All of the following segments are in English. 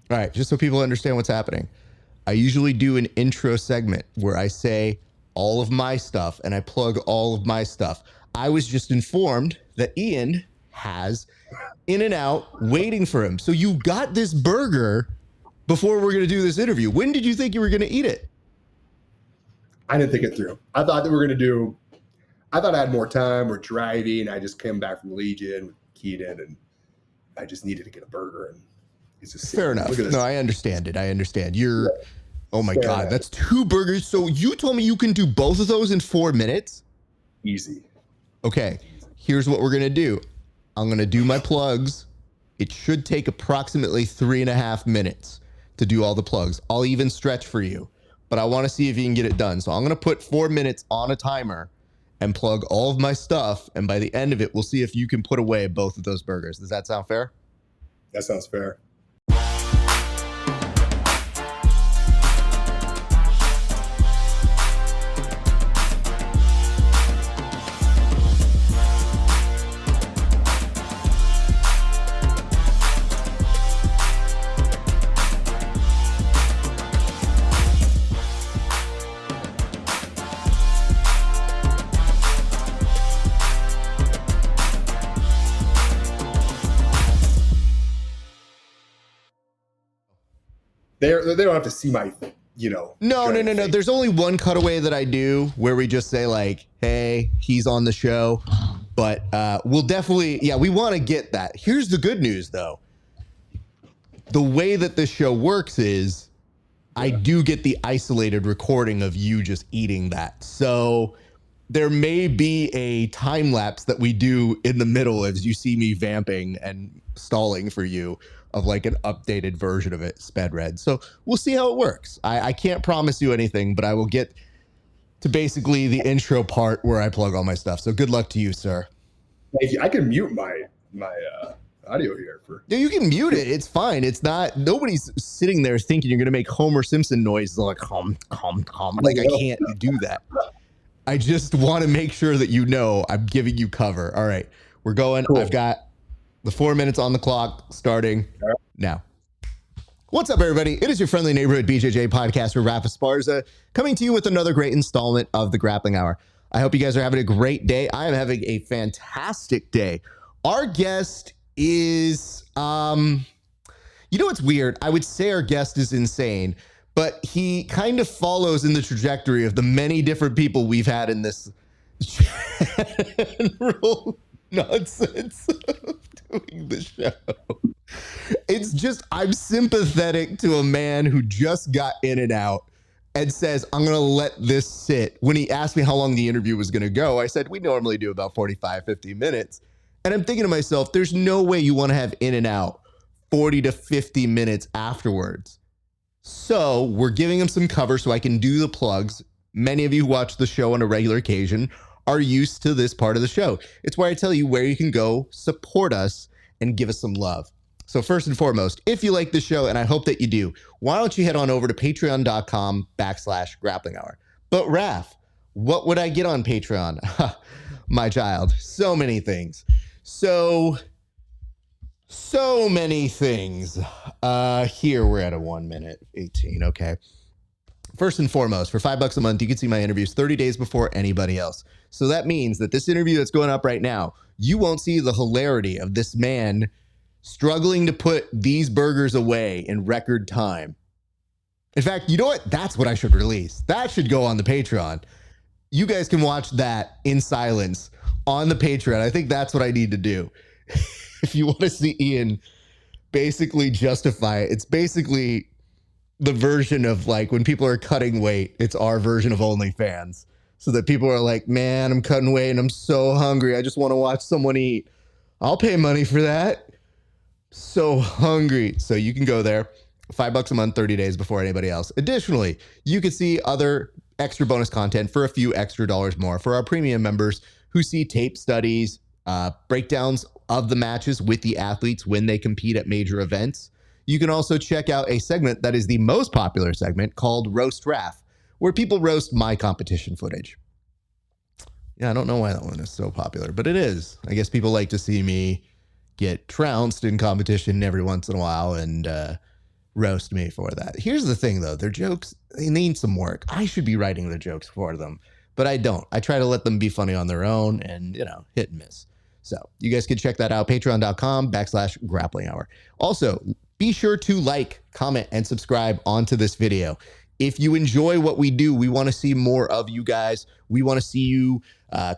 All right, just so people understand what's happening. I usually do an intro segment where I say all of my stuff and I plug all of my stuff. I was just informed that Ian has In-N-Out waiting for him. So you got this burger before we're going to do this interview. When did you think you were going to eat it? I didn't think it through. I thought that we were going to do, I thought I had more time. We're driving. I just came back from Legion with Keenan and I just needed to get a burger. And it's just fair enough. No, I understand it. I understand. You're, oh my God, that's 2 burgers. So you told me you can do both of those in 4 minutes? Easy. Okay, here's what we're going to do. I'm going to do my plugs. It should take approximately 3.5 minutes to do all the plugs. I'll even stretch for you, but I want to see if you can get it done. So I'm going to put 4 minutes on a timer and plug all of my stuff. And by the end of it, we'll see if you can put away both of those burgers. Does that sound fair? That sounds fair. They don't have to see my, No. There's only one cutaway that I do where we just say like, hey, he's on the show. But we'll definitely, we want to get that. Here's the good news, though. The way that this show works is I do get the isolated recording of you just eating that. So there may be a time lapse that we do in the middle as you see me vamping and stalling for you of like an updated version of it, sped read. So we'll see how it works. I can't promise you anything, but I will get to basically the intro part where I plug all my stuff. So good luck to you, sir. Thank you. I can mute my audio here. Yeah, you can mute it. It's fine. It's not, nobody's sitting there thinking you're going to make Homer Simpson noises like hum. Like I can't do that. I just want to make sure that I'm giving you cover. All right, we're going. Cool. I've got the 4 minutes on the clock starting now. What's up, everybody? It is your friendly neighborhood BJJ podcaster, Rafa Esparza, coming to you with another great installment of the Grappling Hour. I hope you guys are having a great day. I am having a fantastic day. Our guest is, it's weird. I would say our guest is insane, but he kind of follows in the trajectory of the many different people we've had in this general nonsense of doing the show. It's just, I'm sympathetic to a man who just got In-N-Out and says, I'm going to let this sit. When he asked me how long the interview was going to go, I said, we normally do about 45, 50 minutes. And I'm thinking to myself, there's no way you want to have In-N-Out 40 to 50 minutes afterwards. So we're giving him some cover so I can do the plugs. Many of you who watch the show on a regular occasion are used to this part of the show. It's where I tell you where you can go, support us, and give us some love. So first and foremost, if you like the show, and I hope that you do, why don't you head on over to patreon.com/grappling hour. But Raph, what would I get on Patreon? My child, so many things. So many things. Here we're at a 1 minute 18. Okay. First and foremost, for $5 a month, you can see my interviews 30 days before anybody else. So that means that this interview that's going up right now, you won't see the hilarity of this man struggling to put these burgers away in record time. In fact, you know what? That's what I should release. That should go on the Patreon. You guys can watch that in silence on the Patreon. I think that's what I need to do. If you want to see Ian basically justify it, it's basically the version of like when people are cutting weight, it's our version of OnlyFans. So that people are like, man, I'm cutting weight and I'm so hungry. I just want to watch someone eat. I'll pay money for that. So hungry. So you can go there. $5 a month, 30 days before anybody else. Additionally, you can see other extra bonus content for a few extra dollars more for our premium members who see tape studies, breakdowns of the matches with the athletes when they compete at major events. You can also check out a segment that is the most popular segment called Roast Raph, where people roast my competition footage. Yeah, I don't know why that one is so popular, but it is. I guess people like to see me get trounced in competition every once in a while and roast me for that. Here's the thing, though. Their jokes, they need some work. I should be writing the jokes for them, but I don't. I try to let them be funny on their own and, hit and miss. So you guys can check that out, patreon.com/grappling hour. Also, be sure to like, comment, and subscribe onto this video. If you enjoy what we do, we want to see more of you guys. We want to see you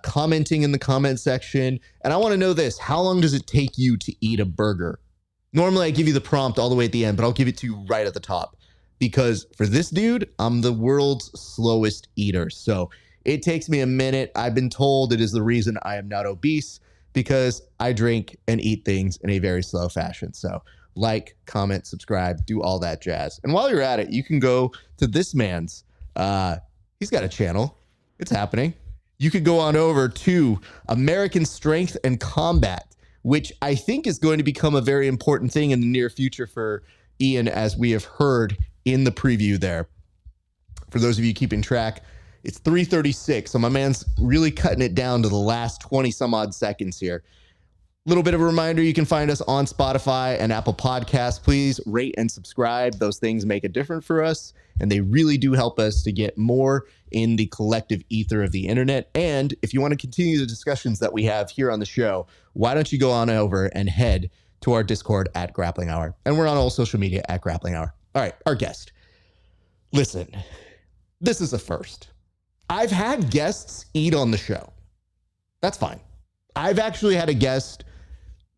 commenting in the comment section. And I want to know this. How long does it take you to eat a burger? Normally, I give you the prompt all the way at the end, but I'll give it to you right at the top. Because for this dude, I'm the world's slowest eater. So it takes me a minute. I've been told it is the reason I am not obese, because I drink and eat things in a very slow fashion. So like, comment, subscribe, do all that jazz. And while you're at it, you can go to this man's, he's got a channel. It's happening. You could go on over to American Strength and Combat, which I think is going to become a very important thing in the near future for Ian, as we have heard in the preview there. For those of you keeping track, it's 3:36, so my man's really cutting it down to the last 20 some odd seconds here. Little bit of a reminder, you can find us on Spotify and Apple Podcasts. Please rate and subscribe. Those things make a difference for us, and they really do help us to get more in the collective ether of the internet. And if you want to continue the discussions that we have here on the show, why don't you go on over and head to our Discord at Grappling Hour. And we're on all social media at Grappling Hour. All right, our guest. Listen, this is a first. I've had guests eat on the show. That's fine. I've actually had a guest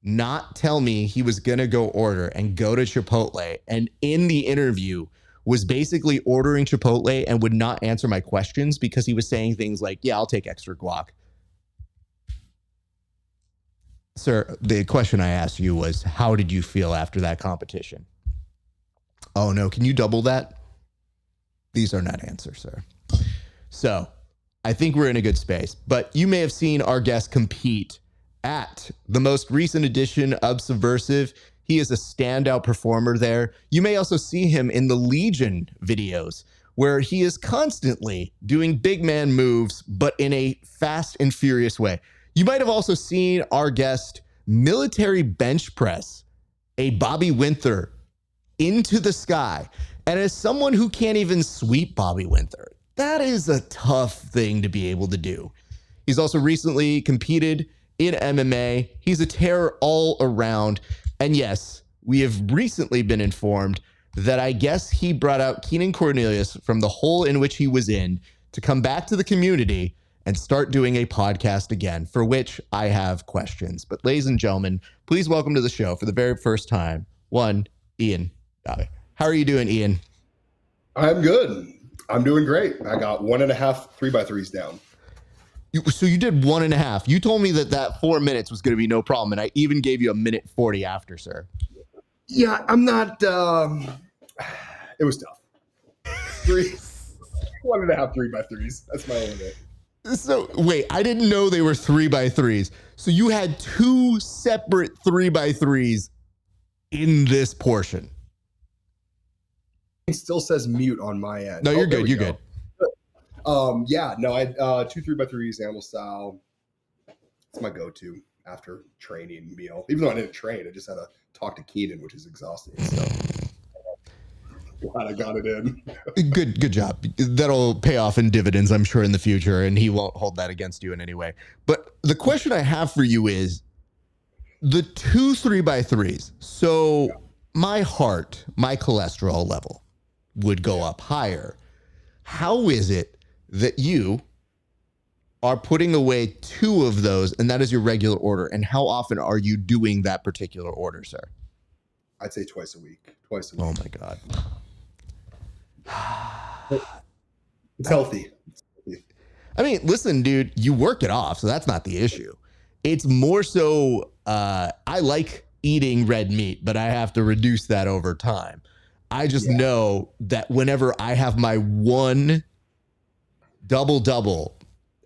not tell me he was going to go order and go to Chipotle, and in the interview was basically ordering Chipotle and would not answer my questions because he was saying things like, yeah, I'll take extra guac. Sir, the question I asked you was, how did you feel after that competition? Oh, no. Can you double that? These are not answers, sir. So I think we're in a good space, but you may have seen our guest compete at the most recent edition of Subversive. He is a standout performer there. You may also see him in the Legion videos, where he is constantly doing big man moves, but in a fast and furious way. You might have also seen our guest military bench press a Bobby Winther into the sky. And as someone who can't even sweep Bobby Winther, that is a tough thing to be able to do. He's also recently competed in MMA. He's a terror all around. And yes, we have recently been informed that I guess he brought out Keenan Cornelius from the hole in which he was in to come back to the community and start doing a podcast again, for which I have questions. But ladies and gentlemen, please welcome to the show for the very first time, one, Ian Daube. How are you doing, Ian? I'm good. I'm doing great. I got 1.5 3x3s down. So you did 1.5. You told me that 4 minutes was going to be no problem, and I even gave you a minute 40 after, sir. Yeah, I'm not. It was tough. 1.5 3x3s. That's my limit. So wait, I didn't know they were 3x3s. So you had 2 separate 3x3s in this portion. It still says mute on my end. No, you're good. You're good. Yeah, no, I 2 3x3s, animal style. It's my go-to after training meal. Even though I didn't train, I just had to talk to Keenan, which is exhausting. So glad I got it in. Good job. That'll pay off in dividends, I'm sure, in the future, and he won't hold that against you in any way. But the question I have for you is the 2 3x3s. So my heart, my cholesterol level would go up higher. How is it that you are putting away 2 of those, and that is your regular order? And how often are you doing that particular order, sir? I'd say twice a week. Oh my God. It's healthy. I mean, listen, dude, you work it off, so that's not the issue. It's more so, I like eating red meat, but I have to reduce that over time. I just know that whenever I have my one double,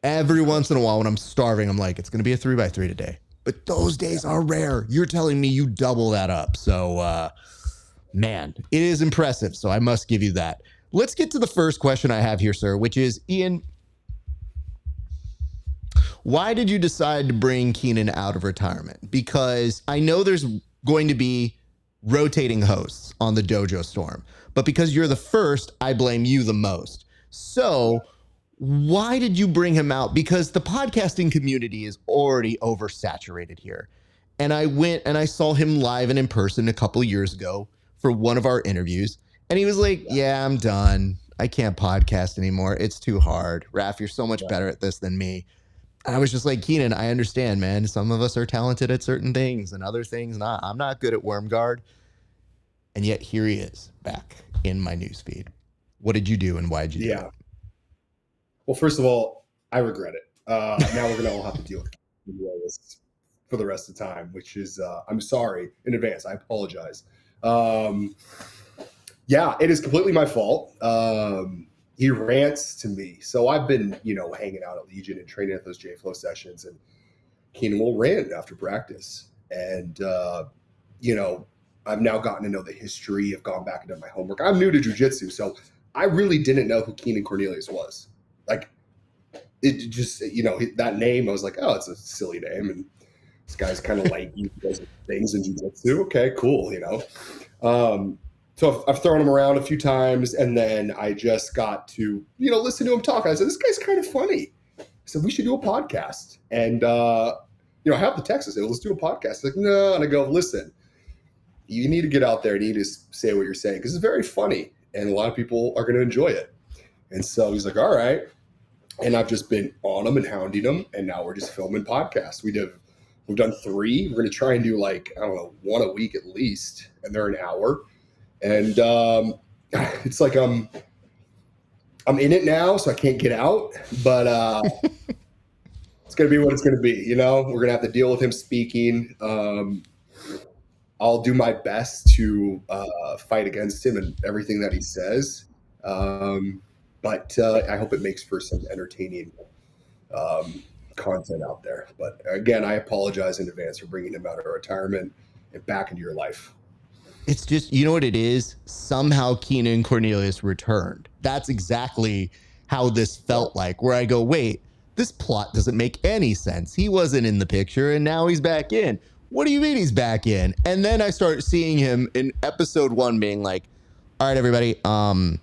every once in a while when I'm starving, I'm like, it's going to be a 3x3 today. But those days are rare. You're telling me you double that up. So, man, it is impressive. So I must give you that. Let's get to the first question I have here, sir, which is, Ian, why did you decide to bring Keenan out of retirement? Because I know there's going to be rotating hosts on the Dojo Storm. But because you're the first, I blame you the most. So why did you bring him out? Because the podcasting community is already oversaturated here. And I went and I saw him live and in person a couple of years ago for one of our interviews. And he was like, yeah, I'm done. I can't podcast anymore. It's too hard. Raph, you're so much better at this than me. And I was just like, Keenan, I understand, man. Some of us are talented at certain things and other things not. I'm not good at Worm Guard. And yet here he is back in my newsfeed. What did you do and why did you do it? Well, first of all, I regret it. Now we're going to all have to deal with this for the rest of the time, which is, I'm sorry in advance. I apologize. Yeah, it is completely my fault. He rants to me. So I've been, hanging out at Legion and training at those J-Flow sessions, and Keenan will rant after practice. And, I've now gotten to know the history. I've gone back and done my homework. I'm new to jiu-jitsu, so I really didn't know who Keenan Cornelius was. Like, it just, that name, I was like, oh, it's a silly name. And this guy's kind of like, you guys things in jiu-jitsu. Okay, cool, So I've thrown him around a few times, and then I just got to, listen to him talk. I said, this guy's kind of funny. I said, we should do a podcast. And, I have the text. I said, well, let's do a podcast. He's like, no. And I go, listen, you need to get out there and you need to say what you're saying because it's very funny, and a lot of people are going to enjoy it. And so he's like, all right. And I've just been on him and hounding him, and now we're just filming podcasts. We've done 3. We're going to try and do one a week at least, and they're an hour. And it's like I'm in it now, so I can't get out. But it's going to be what it's going to be. We're going to have to deal with him speaking. I'll do my best to fight against him and everything that he says. But I hope it makes for some entertaining content out there. But again, I apologize in advance for bringing him out of retirement and back into your life. It's just, you know what it is? Somehow Keenan Cornelius returned. That's exactly how this felt like, where I go, wait, this plot doesn't make any sense. He wasn't in the picture, and now he's back in. What do you mean he's back in? And then I start seeing him in episode 1 being like, all right, everybody, I'm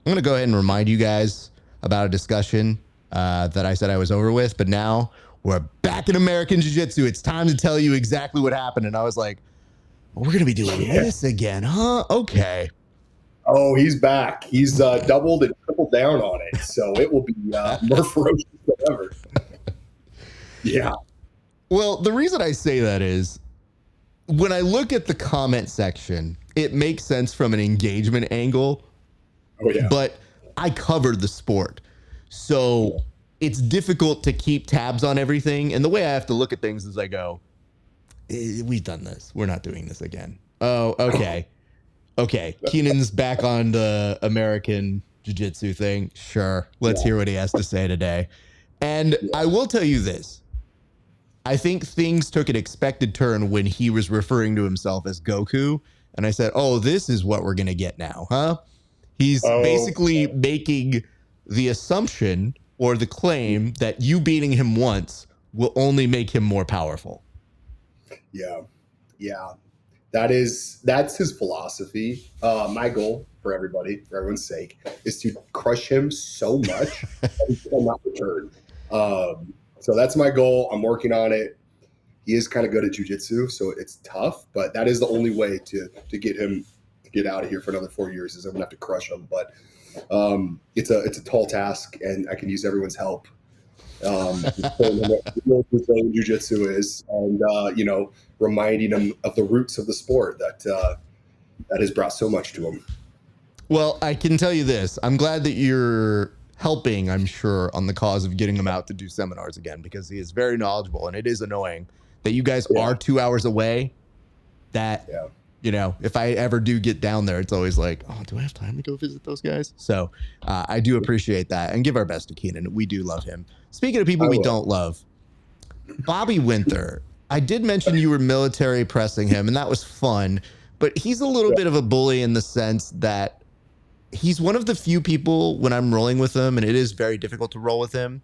going to go ahead and remind you guys about a discussion that I said I was over with, but now we're back in American Jiu-Jitsu. It's time to tell you exactly what happened. And I was like, well, we're going to be doing this again, huh? Okay. Oh, he's back. He's doubled and tripled down on it. So it will be more ferocious than ever. Yeah. Well, the reason I say that is when I look at the comment section, it makes sense from an engagement angle. Oh, yeah. But I covered the sport. So it's difficult to keep tabs on everything. And the way I have to look at things is I go, we've done this. We're not doing this again. Oh, okay. Okay. Keenan's back on the American Jiu-Jitsu thing. Sure. Let's hear what he has to say today. And I will tell you this. I think things took an expected turn when he was referring to himself as Goku. And I said, oh, this is what we're going to get now, huh? He's basically making the assumption or the claim that you beating him once will only make him more powerful. Yeah. Yeah. That's his philosophy. My goal for everybody, for everyone's sake, is to crush him so much that he will not return. So that's my goal. I'm working on it. He is kind of good at jiu-jitsu, so it's tough, but that is the only way to get him to get out of here for another 4 years is I'm gonna have to crush him. But it's a tall task, and I can use everyone's help. What jiu-jitsu is, and reminding him of the roots of the sport that has brought so much to him. Well, I can tell you this. I'm glad that you're helping, I'm sure, on the cause of getting him out to do seminars again, because he is very knowledgeable, and it is annoying that you guys are 2 hours away. That, if I ever do get down there, it's always like, oh, do I have time to go visit those guys? So I do appreciate that, and give our best to Keenan. We do love him. Speaking of people we don't love, Bobby Winter. I did mention you were military pressing him, and that was fun, but he's a little bit of a bully in the sense that he's one of the few people when I'm rolling with him, and it is very difficult to roll with him,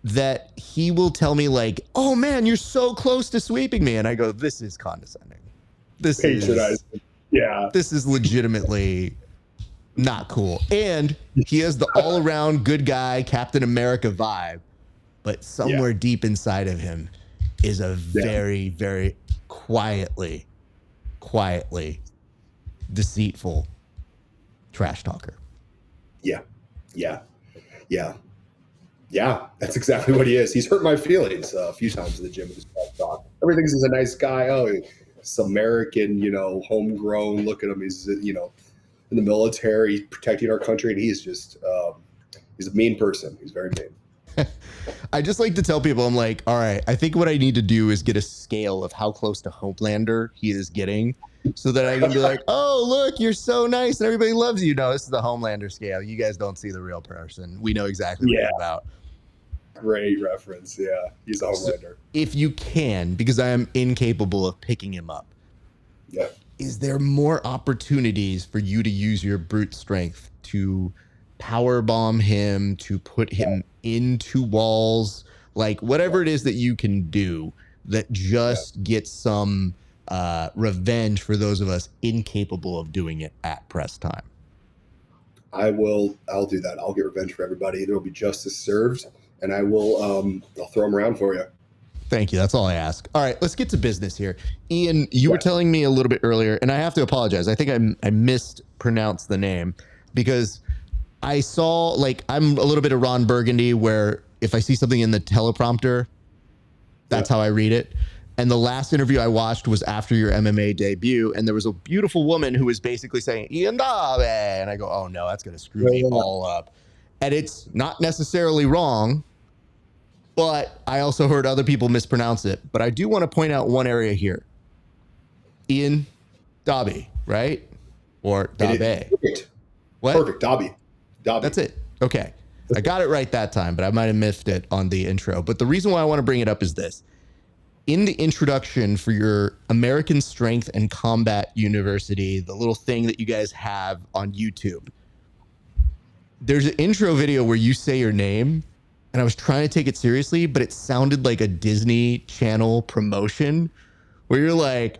that he will tell me like, oh man, you're so close to sweeping me. And I go, this is condescending. This patronizing. Yeah. this is legitimately not cool. And he has the all around good guy, Captain America vibe, but somewhere deep inside of him is a very, very quietly deceitful trash talker. Yeah. That's exactly what he is. He's hurt my feelings a few times in the gym with his trash talk. Everything is a nice guy. Oh, he's American, homegrown. Look at him. He's, in the military, protecting our country. And he's just, he's a mean person. He's very mean. I just like to tell people, I'm like, all right, I think what I need to do is get a scale of how close to Homelander he is getting so that I can be like, oh, look, you're so nice and everybody loves you. No, this is the Homelander scale. You guys don't see the real person. We know exactly what he's about. Great reference. Yeah, he's a Homelander. So if you can, because I am incapable of picking him up, is there more opportunities for you to use your brute strength to power bomb him, to put him into walls, like whatever it is that you can do that just gets some revenge for those of us incapable of doing it at press time? I'll do that. I'll get revenge for everybody. There will be justice served, and I'll throw them around for you. Thank you. That's all I ask. All right, let's get to business here. Ian, you were telling me a little bit earlier, and I have to apologize. I think I mispronounced the name because I saw, like, I'm a little bit of Ron Burgundy where if I see something in the teleprompter, that's how I read it. And the last interview I watched was after your MMA debut, and there was a beautiful woman who was basically saying, Ian Daube, and I go, oh no, that's going to screw me all up. And it's not necessarily wrong, but I also heard other people mispronounce it. But I do want to point out one area here. Ian Daube, right? Or Daube. Perfect. What? Perfect. Daube. That's it. Okay. I got it right that time, but I might have missed it on the intro. But the reason why I want to bring it up is this. In the introduction for your American Strength and Combat University, the little thing that you guys have on YouTube, there's an intro video where you say your name, and I was trying to take it seriously, but it sounded like a Disney Channel promotion where you're like,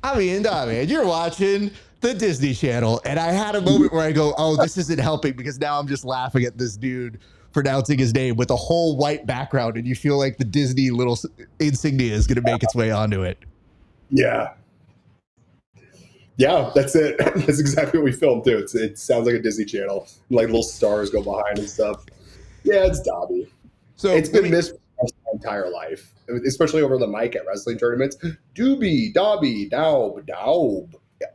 I'm Ian Daube, and you're watching the Disney Channel. And I had a moment where I go, oh, this isn't helping because now I'm just laughing at this dude pronouncing his name with a whole white background, and you feel like the Disney little insignia is going to make its way onto it. Yeah, that's it. That's exactly what we filmed too. It sounds like a Disney Channel, like little stars go behind and stuff. Yeah, it's Daube. So it's been missed my entire life, especially over the mic at wrestling tournaments. Daube,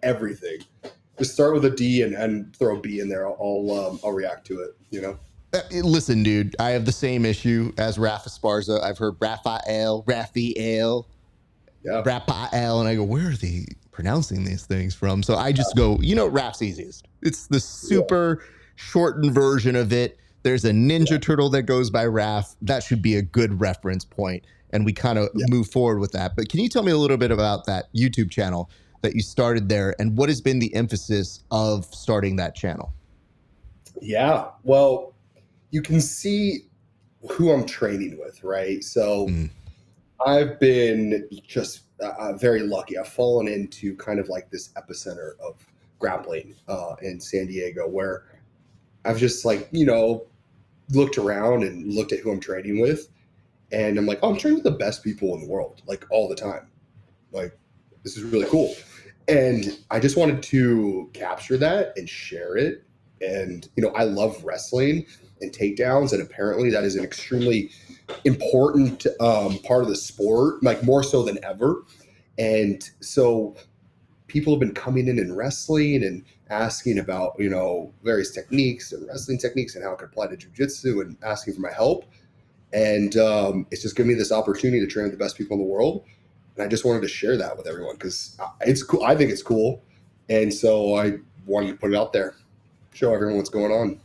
everything. Just start with a D and throw a B in there. I'll react to it. Listen, dude, I have the same issue as Rafa Esparza. I've heard Raphael, and I go, where are they pronouncing these things from? So I just go, Rap's easiest. It's the super shortened version of it. There's a Ninja Turtle that goes by Raph. That should be a good reference point, and we kind of move forward with that. But can you tell me a little bit about that YouTube channel that you started there, and what has been the emphasis of starting that channel? Yeah, well, you can see who I'm training with, right? So I've been just very lucky. I've fallen into kind of like this epicenter of grappling in San Diego, where I've just looked around and looked at who I'm training with, and I'm like, oh, I'm training with the best people in the world, like all the time. Like, this is really cool. And I just wanted to capture that and share it. And, I love wrestling and takedowns, and apparently that is an extremely important part of the sport, like more so than ever. And so people have been coming in and wrestling and asking about, various techniques and wrestling techniques and how it could apply to jiu-jitsu, and asking for my help. And it's just given me this opportunity to train with the best people in the world. And I just wanted to share that with everyone because it's cool. I think it's cool. And so I wanted to put it out there, show everyone what's going on.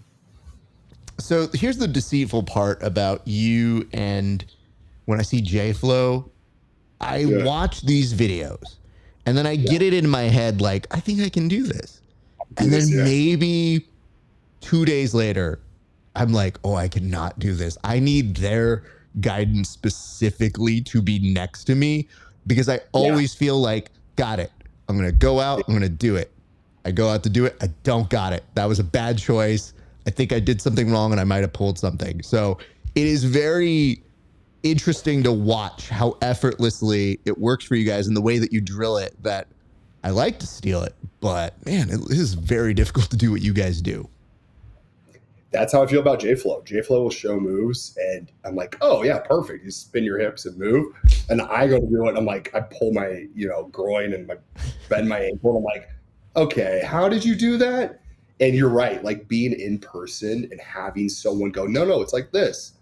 So here's the deceitful part about you. And when I see J-Flow, I watch these videos and then I get it in my head, like, I think I can do this. And then maybe 2 days later, I'm like, oh, I cannot do this. I need their guidance specifically to be next to me because I always feel like, got it. I'm going to go out. I'm going to do it. I go out to do it. I don't got it. That was a bad choice. I think I did something wrong and I might have pulled something. So it is very interesting to watch how effortlessly it works for you guys and the way that you drill it, that I like to steal it, but man, it is very difficult to do what you guys do. That's how I feel about J-Flow. J-Flow will show moves, and I'm like, oh, yeah, perfect. You spin your hips and move. And I go to do it, and I'm like, I pull my, groin and bend my ankle. And I'm like, okay, how did you do that? And you're right. Like, being in person and having someone go, no, it's like this,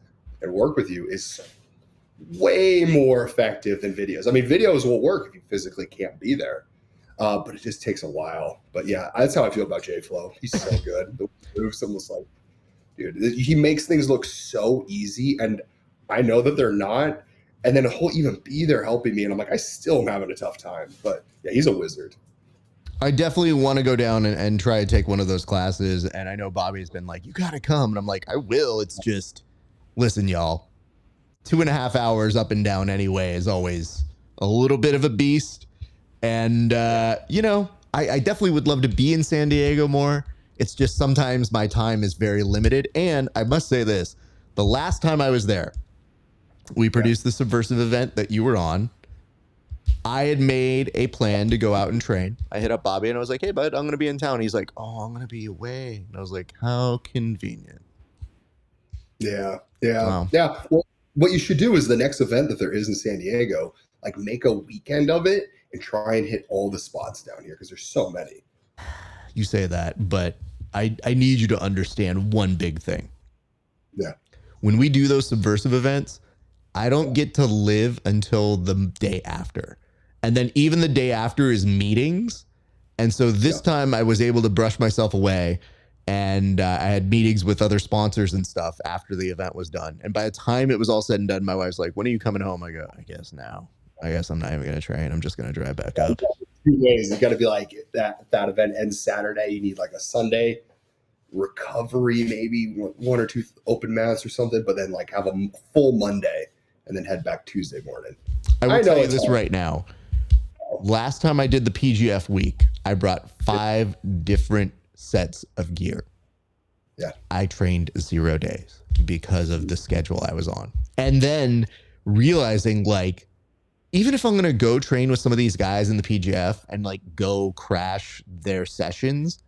and work with you is way more effective than videos. I mean, videos will work if you physically can't be there. But it just takes a while. But yeah, that's how I feel about J-Flow. He's so good. The moves almost like, dude, he makes things look so easy, and I know that they're not. And then he'll even be there helping me, and I'm like, I still am having a tough time. But yeah, he's a wizard. I definitely want to go down and try to take one of those classes. And I know Bobby's been like, you got to come. And I'm like, I will. It's just, listen, y'all, 2.5 hours up and down anyway is always a little bit of a beast. And, I definitely would love to be in San Diego more. It's just sometimes my time is very limited. And I must say this, the last time I was there, we produced the Subversive event that you were on. I had made a plan to go out and train. I hit up Bobby and I was like, hey, bud, I'm going to be in town. He's like, oh, I'm going to be away. And I was like, how convenient. Yeah. Wow. Yeah. Well, what you should do is the next event that there is in San Diego, like make a weekend of it and try and hit all the spots down here because there's so many. You say that, but I need you to understand one big thing. Yeah. When we do those Subversive events, I don't get to live until the day after. And then even the day after is meetings. And so this time I was able to brush myself away, and I had meetings with other sponsors and stuff after the event was done. And by the time it was all said and done, my wife's like, when are you coming home? I go, I guess now. I guess I'm not even going to train. I'm just going to drive back up. 2 days. You got to be like that event ends Saturday. You need like a Sunday recovery, maybe 1 or 2 open mats or something, but then like have a full Monday and then head back Tuesday morning. I will tell you this right now. Last time I did the PGF week, I brought 5 different sets of gear. Yeah. I trained 0 days because of the schedule I was on. And then realizing, like, even if I'm going to go train with some of these guys in the PGF and like go crash their sessions,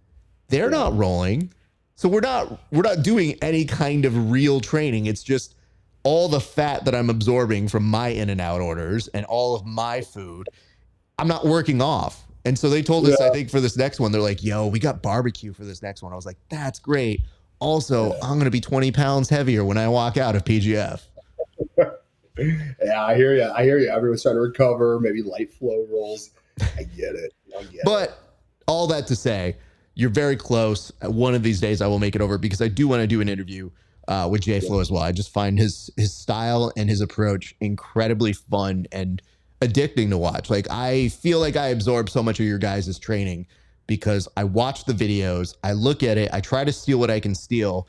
they're not rolling. So we're not doing any kind of real training. It's just all the fat that I'm absorbing from my in and out orders and all of my food, I'm not working off. And so they told us, I think for this next one, they're like, yo, we got barbecue for this next one. I was like, that's great. Also, I'm going to be 20 pounds heavier when I walk out of PGF. Yeah, I hear you. Everyone's trying to recover, maybe light flow rolls. I get it. But all that to say, you're very close. One of these days I will make it over because I do want to do an interview with J-Flow as well. I just find his style and his approach incredibly fun and addicting to watch. Like, I feel like I absorb so much of your guys' training because I watch the videos, I look at it, I try to steal what I can steal,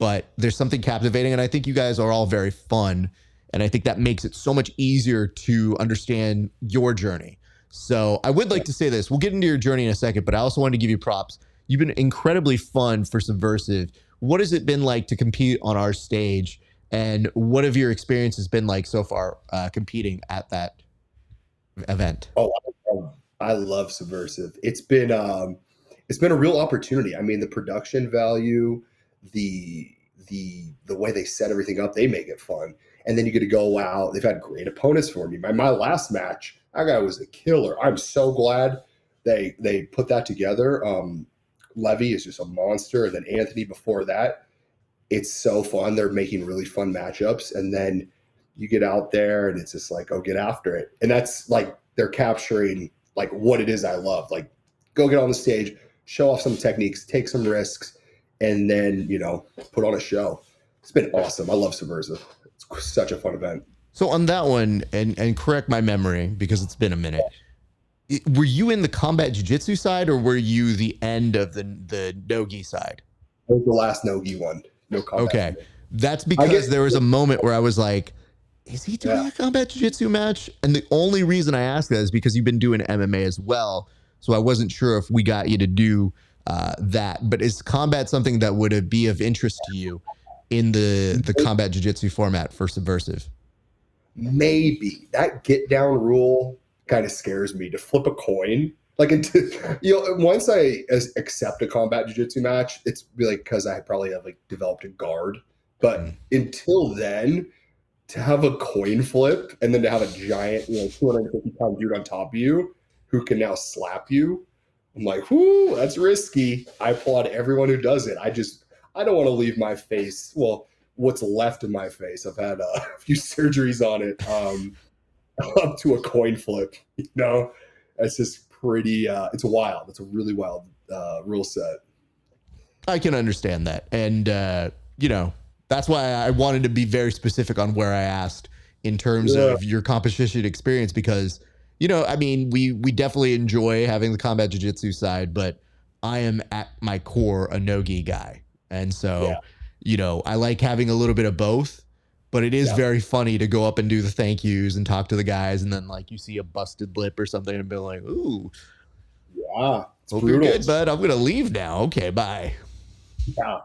but there's something captivating, and I think you guys are all very fun. And I think that makes it so much easier to understand your journey. So I would like to say this. We'll get into your journey in a second, but I also want to give you props. You've been incredibly fun for Subversive. What has it been like to compete on our stage? And what have your experiences been like so far competing at that event? Oh, I love Subversive. It's been a real opportunity. I mean, the production value, the way they set everything up, they make it fun. And then you get to go out. They've had great opponents for me. My last match, that guy was a killer. I'm so glad they put that together. Levy is just a monster. And then Anthony before that. It's so fun. They're making really fun matchups. And then you get out there and it's just like, oh, get after it. And that's like they're capturing like what it is I love. Like, go get on the stage, show off some techniques, take some risks, and then, put on a show. It's been awesome. I love Subversive. It's such a fun event. So on that one, and correct my memory because it's been a minute, were you in the combat jiu-jitsu side or were you the end of the no-gi side? It was the last no-gi one. No combat. Okay. That's because there was a moment where I was like, is he doing a combat jiu-jitsu match? And the only reason I asked that is because you've been doing MMA as well. So I wasn't sure if we got you to do that. But is combat something that would be of interest to you in the combat jiu-jitsu format for Subversive? Maybe that get down rule kind of scares me, to flip a coin. Like, once I accept a combat jiu-jitsu match, it's like because I probably have like developed a guard. But until then, to have a coin flip and then to have a giant, 250-pound dude on top of you who can now slap you, I'm like, whoo, that's risky. I applaud everyone who does it. I don't want to leave my face. Well, what's left of my face. I've had a few surgeries on it, up to a coin flip. It's just pretty. It's wild. It's a really wild rule set. I can understand that, and that's why I wanted to be very specific on where I asked in terms of your competition experience, because we definitely enjoy having the combat jiu-jitsu side, but I am at my core a no-gi guy, and so. I like having a little bit of both, but it is very funny to go up and do the thank yous and talk to the guys. And then like you see a busted lip or something and be like, ooh, yeah, it's hope brutal. You're good, bud. I'm going to leave now. Okay, bye. Yeah.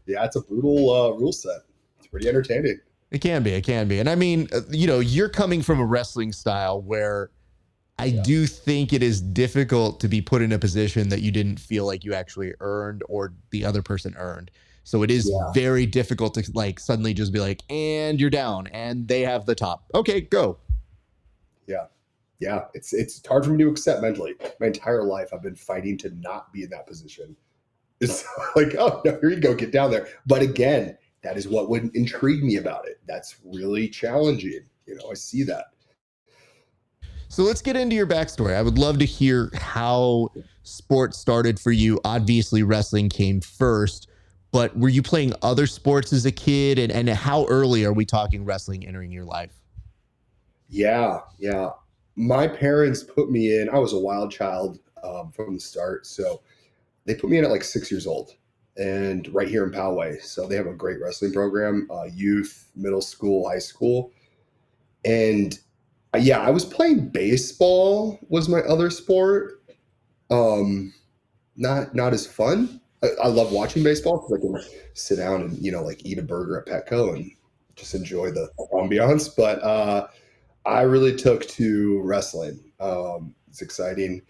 It's a brutal rule set. It's pretty entertaining. It can be. And I mean, you're coming from a wrestling style where I do think it is difficult to be put in a position that you didn't feel like you actually earned or the other person earned. So it is very difficult to like suddenly just be like, and you're down and they have the top. Okay, go. Yeah. It's hard for me to accept mentally. My entire life, I've been fighting to not be in that position. It's like, oh, no, here you go, get down there. But again, that is what would intrigue me about it. That's really challenging. I see that. So let's get into your backstory. I would love to hear how sports started for you. Obviously, wrestling came first. But were you playing other sports as a kid? And how early are we talking wrestling entering your life? Yeah. My parents put me in. I was a wild child from the start. So they put me in at like 6 years old, and right here in Poway. So they have a great wrestling program, youth, middle school, high school. And I was playing baseball was my other sport. Not as fun. I love watching baseball because I can sit down and like eat a burger at Petco and just enjoy the ambiance. But I really took to wrestling. It's exciting,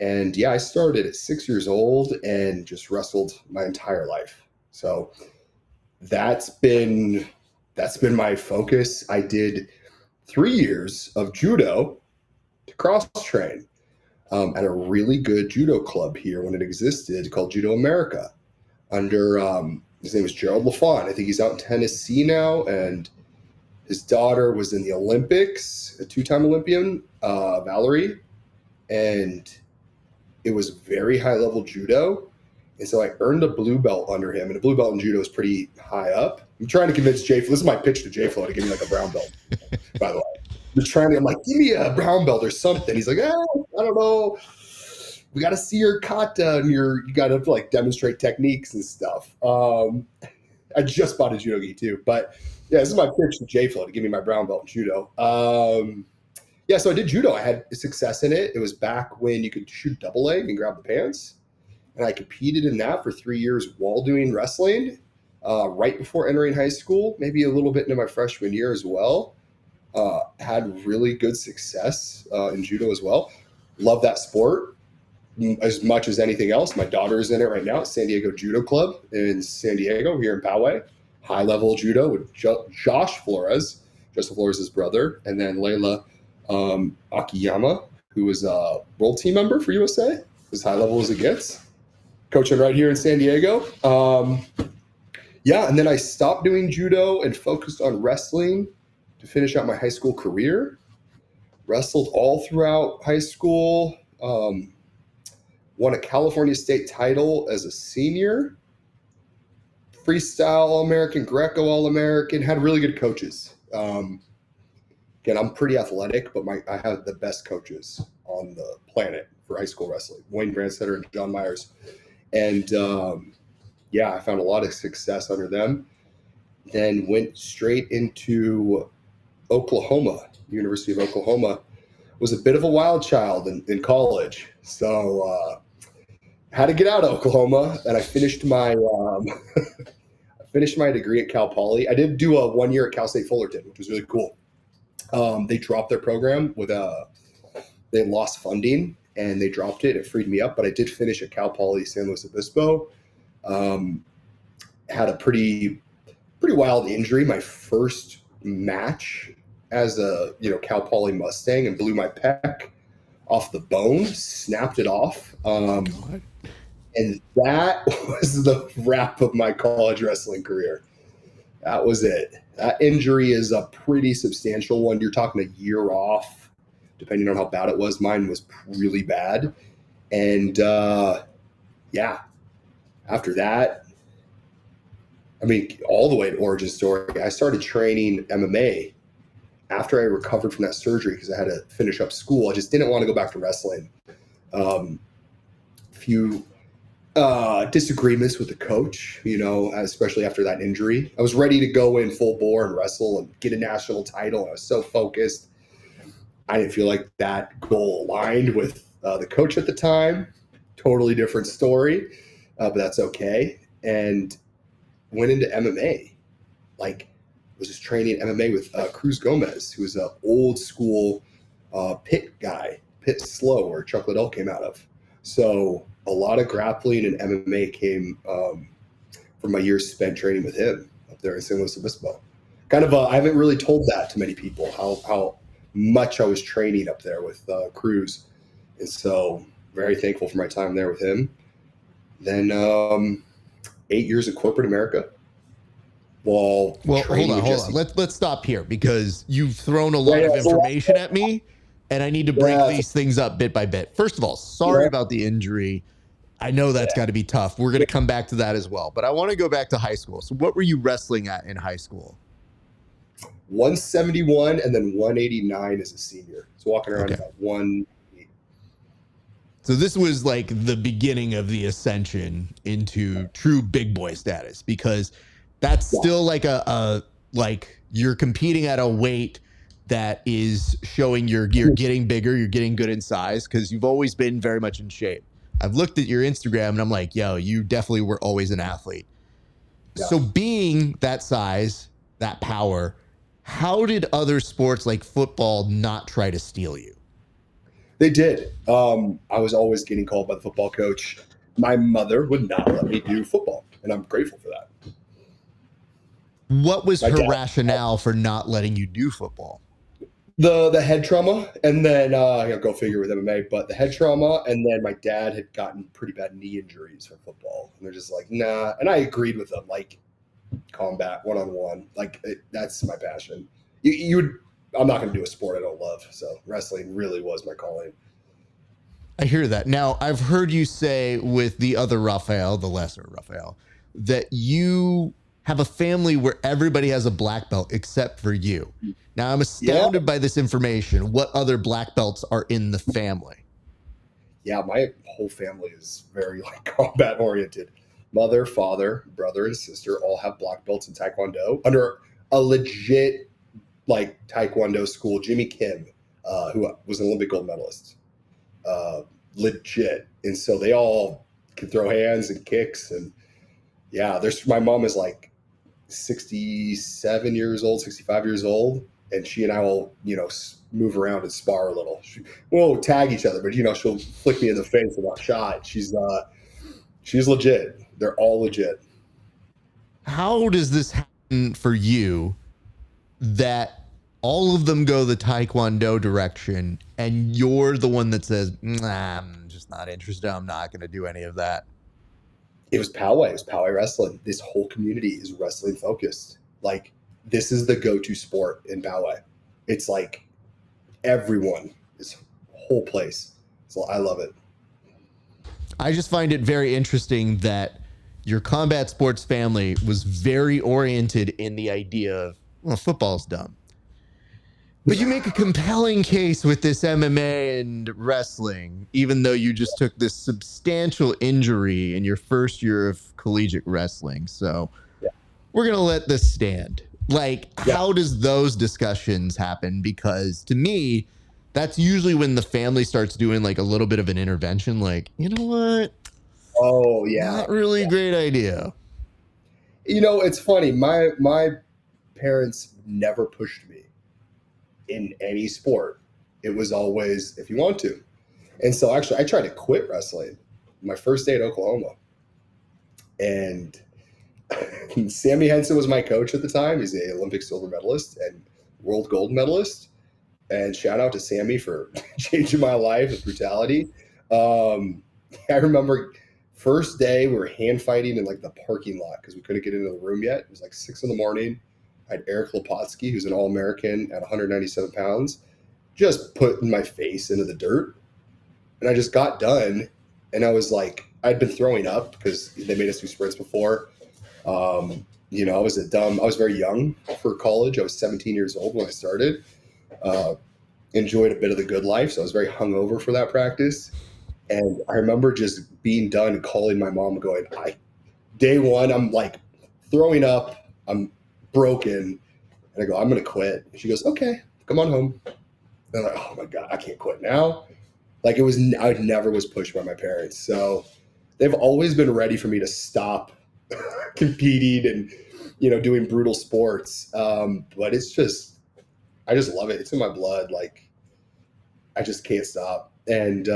and I started at 6 years old and just wrestled my entire life. So that's been my focus. I did 3 years of judo to cross train. At a really good judo club here when it existed called Judo America under his name is Gerald LaFawn. I think he's out in Tennessee now, and his daughter was in the Olympics, a 2-time Olympian, Valerie, and it was very high level judo. And so I earned a blue belt under him, and a blue belt in judo is pretty high up. I'm trying to convince Jay. This is my pitch to Jay Flo to give me like a brown belt, by the way. I'm like, give me a brown belt or something. He's like, I don't know. We got to see your kata and you got to like demonstrate techniques and stuff. I just bought a judo gi too, but this is my pitch to J Flow to give me my brown belt in judo. So I did judo. I had success in it. It was back when you could shoot double leg and grab the pants, and I competed in that for 3 years while doing wrestling. Right before entering high school, maybe a little bit into my freshman year as well. Had really good success in judo as well. Love that sport as much as anything else. My daughter is in it right now, San Diego Judo Club in San Diego here in Poway. High level judo with Josh Flores, Justin Flores' brother, and then Layla Akiyama, who is a world team member for USA, as high level as it gets. Coaching right here in San Diego. And then I stopped doing judo and focused on wrestling to finish out my high school career. Wrestled all throughout high school. Won a California state title as a senior. Freestyle All-American, Greco All-American. Had really good coaches. Again, I'm pretty athletic, but I have the best coaches on the planet for high school wrestling. Wayne Brandstetter and John Myers. And I found a lot of success under them. Then went straight into Oklahoma, University of Oklahoma, was a bit of a wild child in college. So had to get out of Oklahoma, and I finished my I finished my degree at Cal Poly. I did do a 1 year at Cal State Fullerton, which was really cool. They dropped their program with they lost funding and they dropped it. It freed me up, but I did finish at Cal Poly San Luis Obispo. Had a pretty wild injury. My first match as a Cal Poly Mustang, and blew my pec off the bone, snapped it off. And that was the wrap of my college wrestling career. That was it. That injury is a pretty substantial one. You're talking a year off, depending on how bad it was. Mine was really bad. And yeah, after that, I mean, all the way to origin story, I started training MMA after I recovered from that surgery because I had to finish up school. I just didn't want to go back to wrestling. Few disagreements with the coach, especially after that injury. I was ready to go in full bore and wrestle and get a national title. I was so focused. I didn't feel like that goal aligned with the coach at the time. Totally different story, but that's okay. And went into MMA. Was just training MMA with Cruz Gomez, who was an old school pit guy, Pit Slow, where Chuck Liddell came out of. So a lot of grappling and MMA came from my years spent training with him up there in San Luis Obispo. I haven't really told that to many people, how much I was training up there with Cruz. And so very thankful for my time there with him. Then 8 years in corporate America. Well, hold on. Let's stop here because you've thrown a lot of information at me, and I need to break these things up bit by bit. First of all, sorry about the injury. I know that's got to be tough. We're going to come back to that as well, but I want to go back to high school. So what were you wrestling at in high school? 171 and then 189 as a senior. So walking around about 1. So this was like the beginning of the ascension into true big boy status, because that's still like like you're competing at a weight that is showing you're getting bigger, you're getting good in size, because you've always been very much in shape. I've looked at your Instagram and I'm like, yo, you definitely were always an athlete. Yeah. So being that size, that power, how did other sports like football not try to steal you? They did. I was always getting called by the football coach. My mother would not let me do football, and I'm grateful for that. What was her rationale for not letting you do football? The head trauma, and then go figure with MMA, but the head trauma, and then my dad had gotten pretty bad knee injuries from football, and they're just like, nah. And I agreed with them, like combat, one-on-one, that's my passion. I'm not going to do a sport I don't love, so wrestling really was my calling. I hear that. Now, I've heard you say with the other Raphael, the lesser Raphael, that you have a family where everybody has a black belt except for you. Now, I'm astounded by this information. What other black belts are in the family? Yeah, my whole family is very combat oriented. Mother, father, brother, and sister all have black belts in Taekwondo under a legit Taekwondo school. Jimmy Kim, who was an Olympic gold medalist, legit. And so they all can throw hands and kicks. And yeah, my mom is 67 years old, 65 years old. And she and I will, move around and spar a little. We'll tag each other, but she'll flick me in the face with a shot. She's legit. They're all legit. How does this happen for you that all of them go the Taekwondo direction and you're the one that says, nah, I'm just not interested. I'm not going to do any of that? It was Poway. It was Poway wrestling. This whole community is wrestling focused. This is the go-to sport in Poway. It's everyone, this whole place. So I love it. I just find it very interesting that your combat sports family was very oriented in the idea of, well, football's dumb. But you make a compelling case with this MMA and wrestling, even though you just took this substantial injury in your first year of collegiate wrestling. So we're going to let this stand. How does those discussions happen? Because to me, That's usually when the family starts doing like a little bit of an intervention. Like, you know what? Oh yeah. Not really a great idea. You know, it's funny. My parents never pushed me in any sport. It was always if you want to. And so actually I tried to quit wrestling my first day at Oklahoma. And Sammy Henson was my coach at the time. He's an Olympic silver medalist and world gold medalist. And shout out to Sammy for changing my life with brutality. I remember first day we were hand fighting in like the parking lot because we couldn't get into the room yet. It was like 6 a.m. I had Eric Lepotsky, who's an All-American at 197 pounds, just putting my face into the dirt. And I just got done. And I was like, I'd been throwing up because they made us do sprints before. You know, I was very young for college. I was 17 years old when I started. Enjoyed a bit of the good life. So I was very hungover for that practice. And I remember just being done and calling my mom going, day one, I'm like throwing up. I'm broken. And I go, I'm going to quit. And she goes, okay, come on home. And I'm like, oh my God, I can't quit now. Like I never was pushed by my parents. So they've always been ready for me to stop competing and, you know, doing brutal sports. But it's just, I just love it. It's in my blood. Like I just can't stop. And,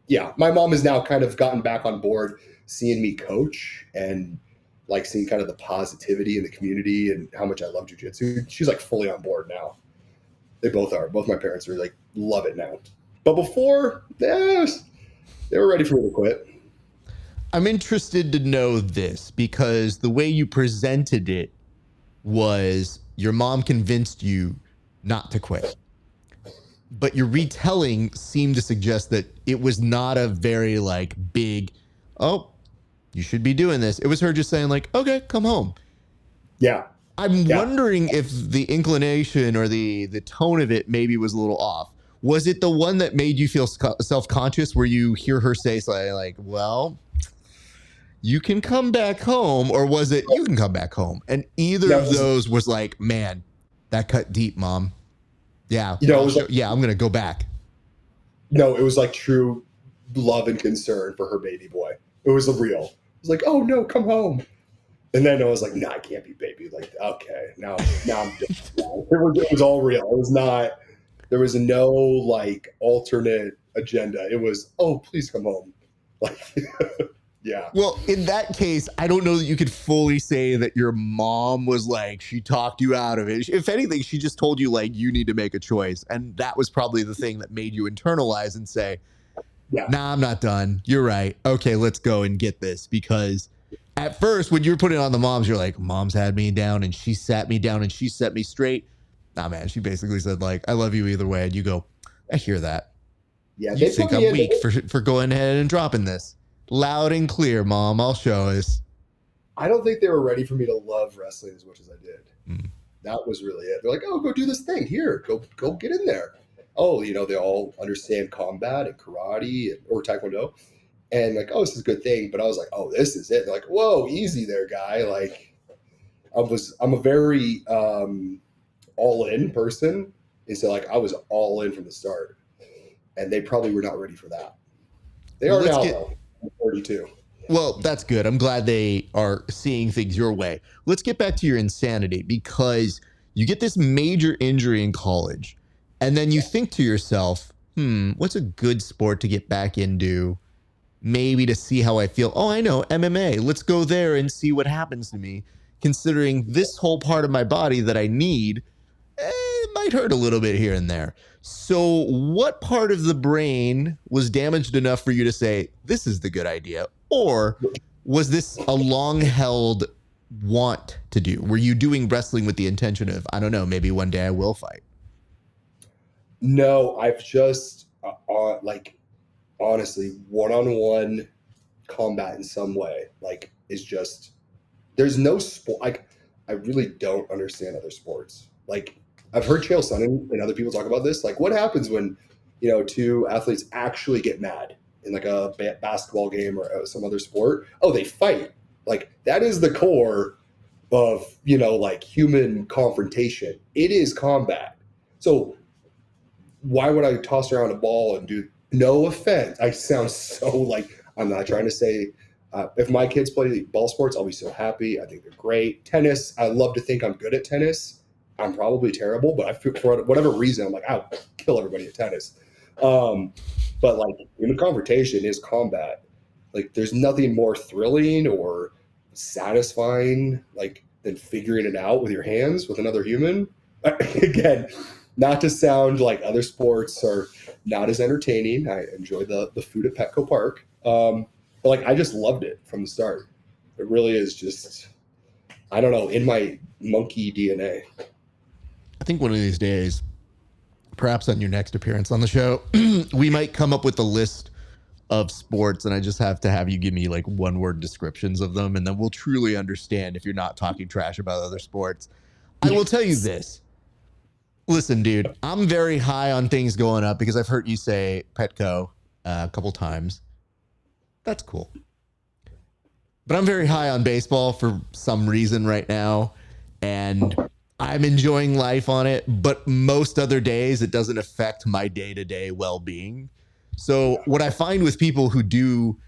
yeah, my mom has now kind of gotten back on board seeing me coach and like seeing kind of the positivity in the community and how much I love jiu-jitsu. She's like fully on board now. They both are. Both my parents are like, love it now. But before, yes, they were ready for me to quit. I'm interested to know this because the way you presented it was your mom convinced you not to quit. But your retelling seemed to suggest that it was not a very like big, oh, you should be doing this. It was her just saying like, okay, come home. Yeah. I'm wondering if the inclination or the tone of it maybe was a little off. Was it the one that made you feel self-conscious where you hear her say something like, well, you can come back home, or was it you can come back home? And either of those was like, man, that cut deep, Mom. Yeah. You know, it was like, yeah, I'm going to go back. No, it was like true love and concern for her baby boy. It was real. It was like, oh no, come home. And then I was like, nah, I can't be baby. Like, okay, now I'm done. It was all real. It was not, there was no like alternate agenda. It was, oh, please come home. Like, yeah. Well, in that case, I don't know that you could fully say that your mom was like, she talked you out of it. If anything, she just told you like, you need to make a choice. And that was probably the thing that made you internalize and say, nah, I'm not done. You're right. Okay, let's go and get this. Because at first, when you were putting on the moms, you're like, Mom's had me down and she sat me down and she set me straight. Nah, man, she basically said like, I love you either way. And you go, I hear that. Yeah, you think I'm weak for going ahead and dropping this. Loud and clear, Mom. I'll show us. I don't think they were ready for me to love wrestling as much as I did. That was really it. They're like, oh, go do this thing. Here, go get in there. Oh, you know, they all understand combat and karate or taekwondo. And like, oh, this is a good thing. But I was like, oh, this is it. They're like, whoa, easy there, guy. Like, I'm a very all-in person. And so, like, I was all in from the start. And they probably were not ready for that. They are now, though. I'm 42. Well, that's good. I'm glad they are seeing things your way. Let's get back to your insanity, because you get this major injury in college, and then you think to yourself, what's a good sport to get back into? Maybe to see how I feel. Oh, I know, MMA. Let's go there and see what happens to me, considering this whole part of my body that I need, it might hurt a little bit here and there. So what part of the brain was damaged enough for you to say, this is the good idea? Or was this a long-held want to do? Were you doing wrestling with the intention of, I don't know, maybe one day I will fight? No, I've just, like, honestly, one-on-one combat in some way, like, is just, there's no sport. Like, I really don't understand other sports. Like, I've heard Chael Sonnen and other people talk about this. Like, what happens when, you know, two athletes actually get mad in like a basketball game or some other sport? Oh, they fight. Like, that is the core of, you know, like human confrontation. It is combat. So why would I toss around a ball and do, no offense. I sound so like, I'm not trying to say, if my kids play ball sports, I'll be so happy. I think they're great. Tennis, I love to think I'm good at tennis. I'm probably terrible, but I feel for whatever reason, I'm like, I'll kill everybody at tennis. But like human confrontation is combat. Like there's nothing more thrilling or satisfying like than figuring it out with your hands with another human. Again, not to sound like other sports are not as entertaining. I enjoy the food at Petco Park. But like I just loved it from the start. It really is just, I don't know, in my monkey DNA. I think one of these days, perhaps on your next appearance on the show, we might come up with a list of sports, and I just have to have you give me like one word descriptions of them, and then we'll truly understand if you're not talking trash about other sports. I will tell you this. Listen, dude, I'm very high on things going up because I've heard you say Petco a couple times. That's cool. But I'm very high on baseball for some reason right now, and I'm enjoying life on it, but most other days it doesn't affect my day-to-day well-being. So what I find with people who do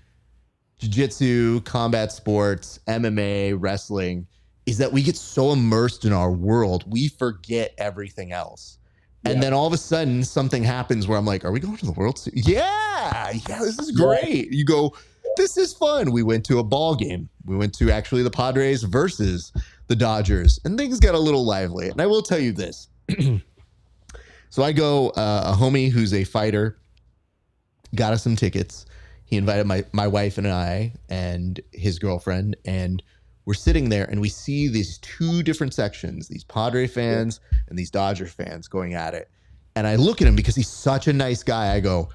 jiu-jitsu, combat sports, MMA, wrestling, is that we get so immersed in our world, we forget everything else. And then all of a sudden something happens where I'm like, are we going to the World Series? Yeah, this is great. You go, this is fun. We went to a ball game. We went to actually the Padres versus the Dodgers, and things got a little lively. And I will tell you this. So I go, a homie who's a fighter got us some tickets. He invited my wife and I and his girlfriend, and we're sitting there and we see these two different sections, these Padre fans and these Dodger fans going at it. And I look at him because he's such a nice guy. I go,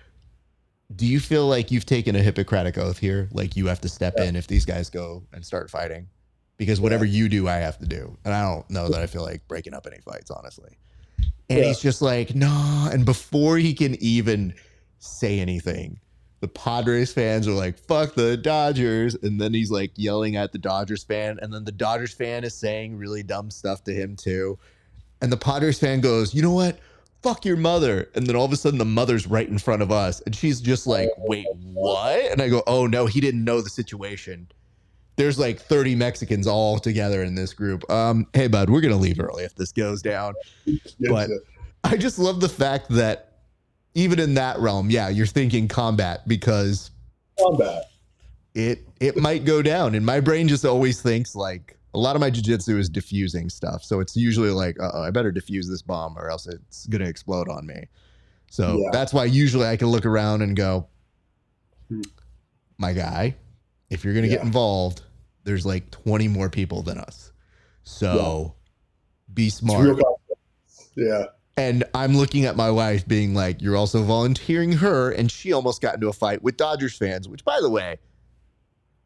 do you feel like you've taken a Hippocratic oath here? Like you have to step in if these guys go and start fighting? Because whatever you do, I have to do. And I don't know that I feel like breaking up any fights, honestly. And he's just like, no. And before he can even say anything, the Padres fans are like, fuck the Dodgers. And then he's like yelling at the Dodgers fan. And then the Dodgers fan is saying really dumb stuff to him too. And the Padres fan goes, you know what? Fuck your mother. And then all of a sudden the mother's right in front of us. And she's just like, wait, what? And I go, oh no, he didn't know the situation. There's like 30 Mexicans all together in this group. Hey bud, we're going to leave early if this goes down. But I just love the fact that even in that realm, you're thinking combat because it might go down. And my brain just always thinks like a lot of my jiu-jitsu is diffusing stuff. So it's usually like, I better defuse this bomb or else it's going to explode on me. So that's why usually I can look around and go, my guy, if you're going to get involved, there's like 20 more people than us. So be smart. Yeah. And I'm looking at my wife being like, you're also volunteering her. And she almost got into a fight with Dodgers fans, which, by the way,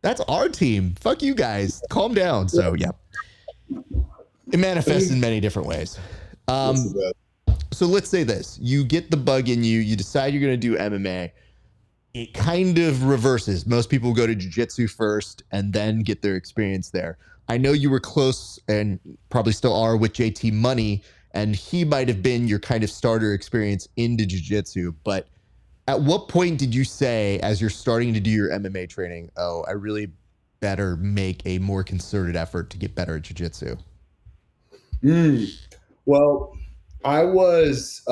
that's our team. Fuck you guys. Calm down. So, it manifests in many different ways. So let's say this. You get the bug in you. You decide you're going to do MMA. It kind of reverses. Most people go to jiu-jitsu first and then get their experience there. I know you were close and probably still are with JT Money, and he might have been your kind of starter experience into jiu-jitsu. But at what point did you say, as you're starting to do your MMA training, oh, I really better make a more concerted effort to get better at jiu-jitsu? Well, I was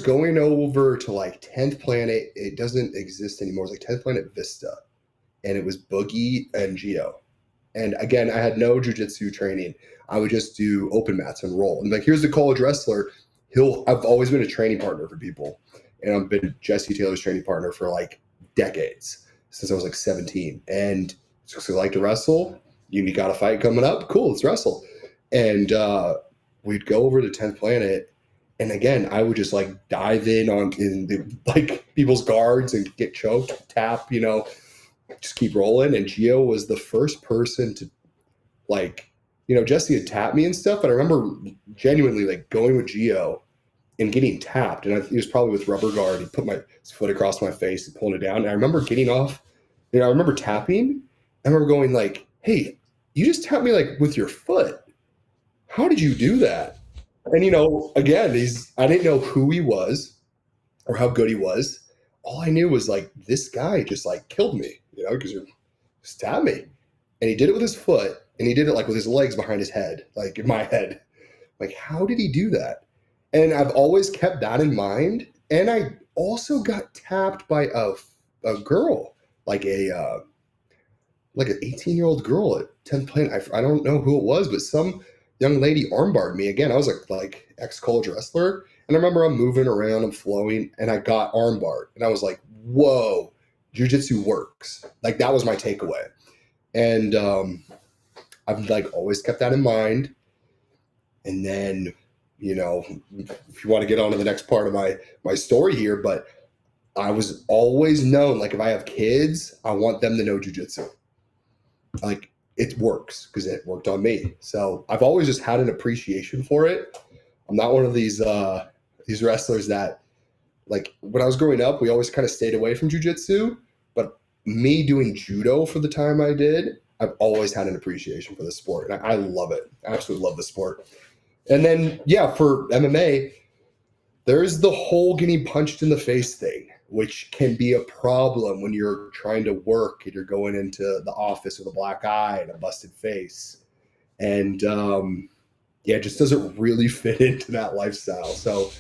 going over to like 10th Planet. It doesn't exist anymore. It's like 10th Planet Vista. And it was Boogie and Gio. And again, I had no jiu-jitsu training. I would just do open mats and roll. And like, here's the college wrestler. I've always been a training partner for people. And I've been Jesse Taylor's training partner for like decades, since I was like 17. And just I like to wrestle. You got a fight coming up? Cool, let's wrestle. And we'd go over to 10th Planet. And again, I would just like dive in like people's guards and get choked, tap, just keep rolling. And Gio was the first person to like, Jesse had tapped me and stuff, but I remember genuinely like going with Gio and getting tapped. And he was probably with rubber guard. He put his foot across my face and pulling it down. And I remember getting off, I remember tapping. I remember going like, hey, you just tapped me like with your foot. How did you do that? And again, I didn't know who he was or how good he was. All I knew was like this guy just like killed me, because he stabbed me. And he did it with his foot, and he did it like with his legs behind his head, like in my head. Like, how did he do that? And I've always kept that in mind. And I also got tapped by a girl, like an 18-year-old girl at 10th Planet. I don't know who it was, but some young lady armbarred me again. I was like ex-college wrestler, and I remember I'm moving around, I'm flowing, and I got armbarred, and I was like, "Whoa, jiu-jitsu works!" Like that was my takeaway, and I've like always kept that in mind. And then, if you want to get on to the next part of my story here, but I was always known, like if I have kids, I want them to know jiu-jitsu. Like it works because it worked on me. So I've always just had an appreciation for it. I'm not one of these wrestlers that, like, when I was growing up, we always kind of stayed away from jiu-jitsu, but me doing judo for the time I did, I've always had an appreciation for the sport, and I love it. I absolutely love the sport. And then, yeah, for MMA, there's the whole getting punched in the face thing, which can be a problem when you're trying to work and you're going into the office with a black eye and a busted face. And it just doesn't really fit into that lifestyle. So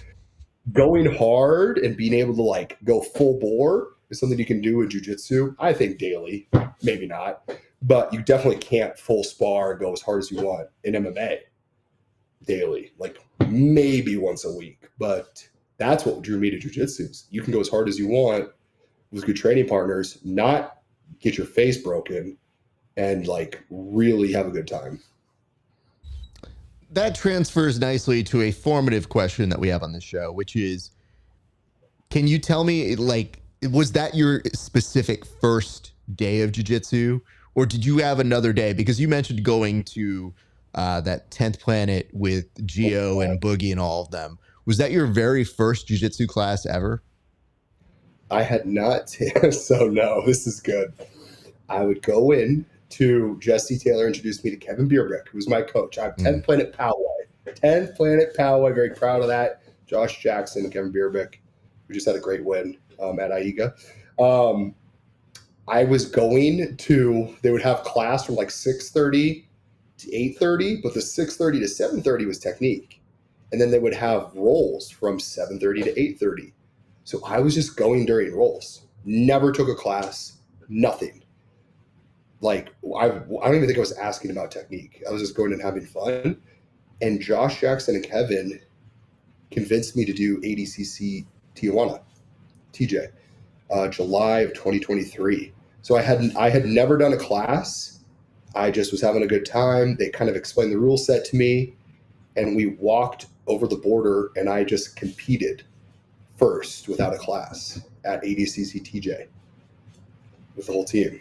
going hard and being able to like go full bore is something you can do in jiu-jitsu. I think daily, maybe not, but you definitely can't full spar and go as hard as you want in MMA daily, like maybe once a week. But that's what drew me to jiu-jitsu. You can go as hard as you want with good training partners, not get your face broken, and like really have a good time. That transfers nicely to a formative question that we have on the show, which is, can you tell me, like, was that your specific first day of jiu-jitsu, or did you have another day? Because you mentioned going to that 10th Planet with Geo and Boogie and all of them. Was that your very first jiu-jitsu class ever? I had not. So no, this is good. I would go in to Jesse Taylor introduced me to Kevin Bierbeck, who was my coach. I'm 10th Planet Poway. 10th Planet Poway. Very proud of that. Josh Jackson and Kevin Bierbeck. We just had a great win at AIGA. I was going to, they would have class from like 6:30 to 8:30, but the 6:30 to 7:30 was technique. And then they would have rolls from 7:30 to 8:30. So I was just going during rolls. Never took a class, nothing. Like, I don't even think I was asking about technique. I was just going and having fun. And Josh Jackson and Kevin convinced me to do ADCC Tijuana, TJ, July of 2023. So I had never done a class. I just was having a good time. They kind of explained the rule set to me, and we walked over the border, and I just competed first without a class at ADCC TJ with the whole team.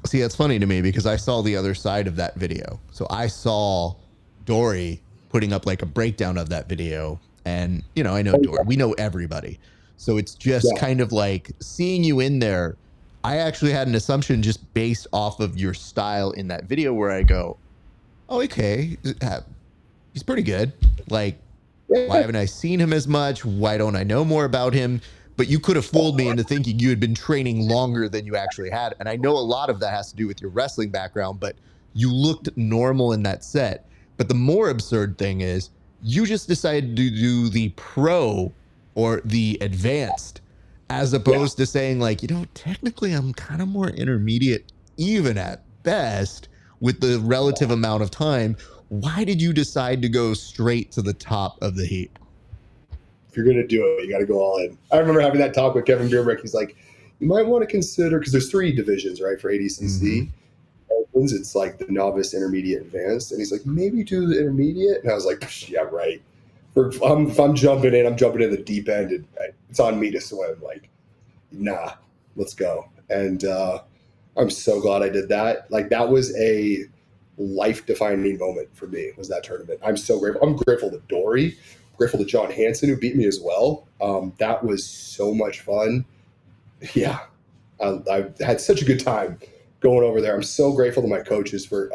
See, that's funny to me because I saw the other side of that video. So I saw Dory putting up like a breakdown of that video. And, I know Dory. We know everybody. So it's just kind of like seeing you in there. I actually had an assumption just based off of your style in that video where I go, oh, okay, he's pretty good. Like, why haven't I seen him as much? Why don't I know more about him? But you could have fooled me into thinking you had been training longer than you actually had. And I know a lot of that has to do with your wrestling background, but you looked normal in that set. But the more absurd thing is you just decided to do the pro or the advanced, as opposed to saying like, technically I'm kind of more intermediate, even at best, with the relative amount of time. Why did you decide to go straight to the top of the heap? If you're going to do it, you got to go all in. I remember having that talk with Kevin Bierbeck. He's like, you might want to consider, because there's 3 divisions, right, for ADCC. Mm-hmm. It's like the novice, intermediate, advanced. And he's like, maybe do the intermediate. And I was like, yeah, right. If I'm jumping in, I'm jumping in the deep end, and it's on me to swim. Like, nah, let's go. And I'm so glad I did that. Like, that was a life-defining moment for me, was that tournament. I'm so grateful. I'm grateful to Dory. Grateful to John Hansen, who beat me as well. That was so much fun. Yeah, I had such a good time going over there. I'm so grateful to my coaches for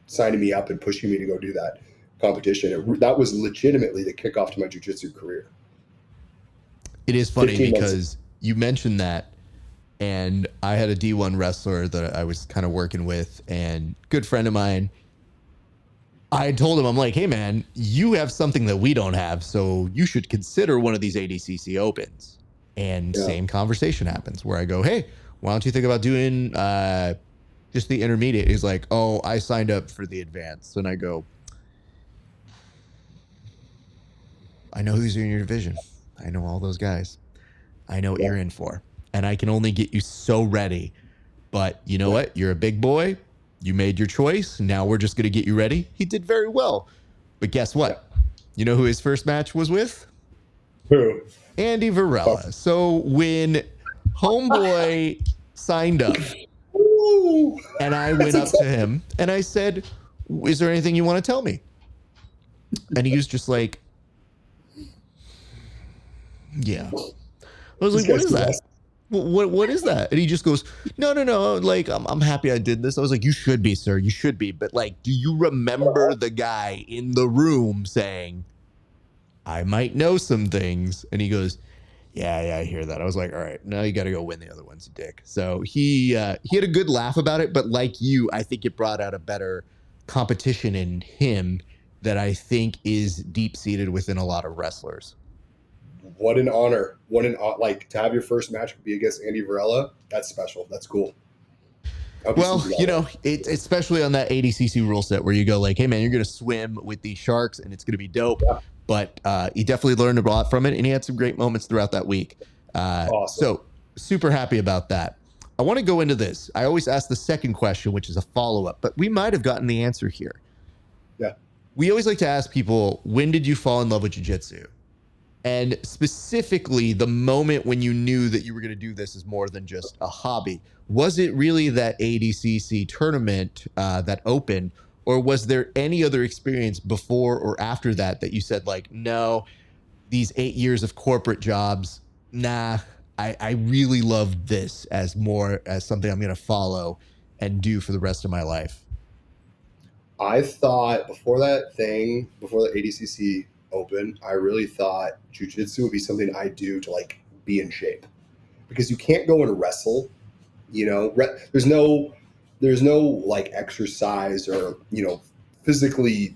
signing me up and pushing me to go do that. competition. That was legitimately the kickoff to my jiu-jitsu career. It is funny 15 months. because you mentioned that, and I had a D1 wrestler that I was kind of working with, and good friend of mine. I told him, I'm like, hey man, you have something that we don't have, so you should consider one of these ADCC opens. And same conversation happens where I go, hey, why don't you think about doing just the intermediate? He's like, oh, I signed up for the advanced. And I go, I know who's in your division. I know all those guys. I know what you're in for. And I can only get you so ready. But you know what? You're a big boy. You made your choice. Now we're just going to get you ready. He did very well. But guess what? You know who his first match was with? Who? Andy Varela. So when homeboy signed up and I went up to him and I said, is there anything you want to tell me? And he was just like, yeah. I was like, what is that? What is that? And he just goes, no. Like, I'm happy I did this. I was like, you should be, sir. You should be. But like, do you remember the guy in the room saying, I might know some things? And he goes, yeah, I hear that. I was like, all right, now you got to go win the other ones, you dick. So he had a good laugh about it. But like you, I think it brought out a better competition in him that I think is deep seated within a lot of wrestlers. What an honor. Like to have your first match be against Andy Varela. That's special. That's cool. Well, you know, especially on that ADCC rule set where you go like, hey man, you're going to swim with these sharks and it's going to be dope. Yeah. But he definitely learned a lot from it, and he had some great moments throughout that week. Awesome. So super happy about that. I want to go into this. I always ask the second question, which is a follow-up, but we might have gotten the answer here. Yeah. We always like to ask people, when did you fall in love with jiu-jitsu? And specifically, the moment when you knew that you were going to do this as more than just a hobby. Was it really that ADCC tournament that opened, or was there any other experience before or after that that you said, like, no, these 8 years of corporate jobs, nah, I really love this as something I'm going to follow and do for the rest of my life? I thought before the ADCC open, I really thought jiu-jitsu would be something I do to like be in shape, because you can't go and wrestle, you know, there's no like exercise or, you know, physically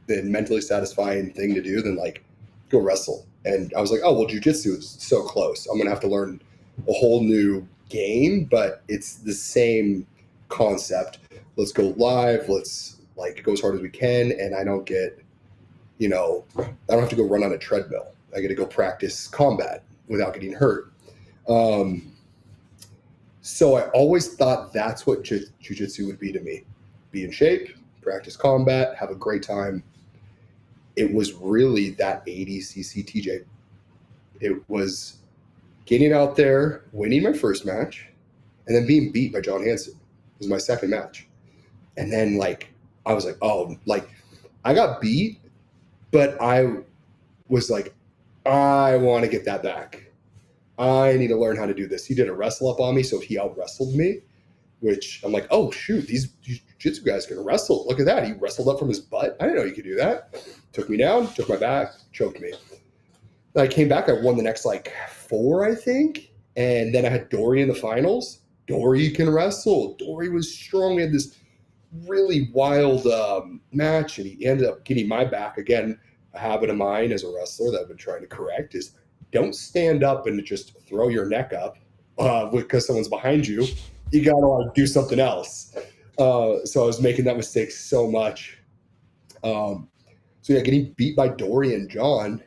and mentally satisfying thing to do than like go wrestle. And I was like, oh, well, jiu-jitsu is so close. I'm going to have to learn a whole new game, but it's the same concept. Let's go live. Let's like go as hard as we can. And I don't get, you know, I don't have to go run on a treadmill. I get to go practice combat without getting hurt. So I always thought that's what jiu-jitsu would be to me. Be in shape, practice combat, have a great time. It was really that ADCC TJ. It was getting out there, winning my first match, and then being beat by John Hansen. It was my second match. And then like, I was like, oh, like I got beat, but I was like, I want to get that back. I need to learn how to do this. He did a wrestle up on me, so he out wrestled me, which I'm like, oh shoot, these jiu-jitsu guys can wrestle. Look at that. He wrestled up from his butt. I didn't know you could do that. Took me down, took my back, choked me. Then I came back. I won the next like 4, I think. And then I had Dory in the finals. Dory can wrestle. Dory was strong. We had this really wild match, and he ended up getting my back. Again, a habit of mine as a wrestler that I've been trying to correct is don't stand up and just throw your neck up because someone's behind you. You got to like do something else. So I was making that mistake so much. So yeah, getting beat by Dory and John,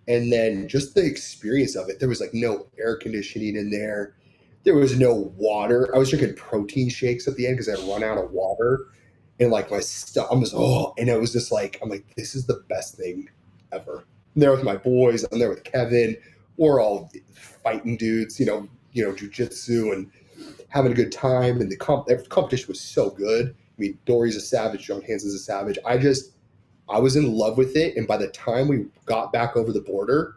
and then just the experience of it. There was like no air conditioning in there. There was no water. I was drinking protein shakes at the end because I had run out of water, and like my stomach was and it was just like, I'm like, this is the best thing ever. I'm there with my boys. I'm there with Kevin. We're all fighting dudes, you know, jiu-jitsu and having a good time. And the competition was so good. I mean, Dory's a savage. John Hansen's a savage. I was in love with it. And by the time we got back over the border,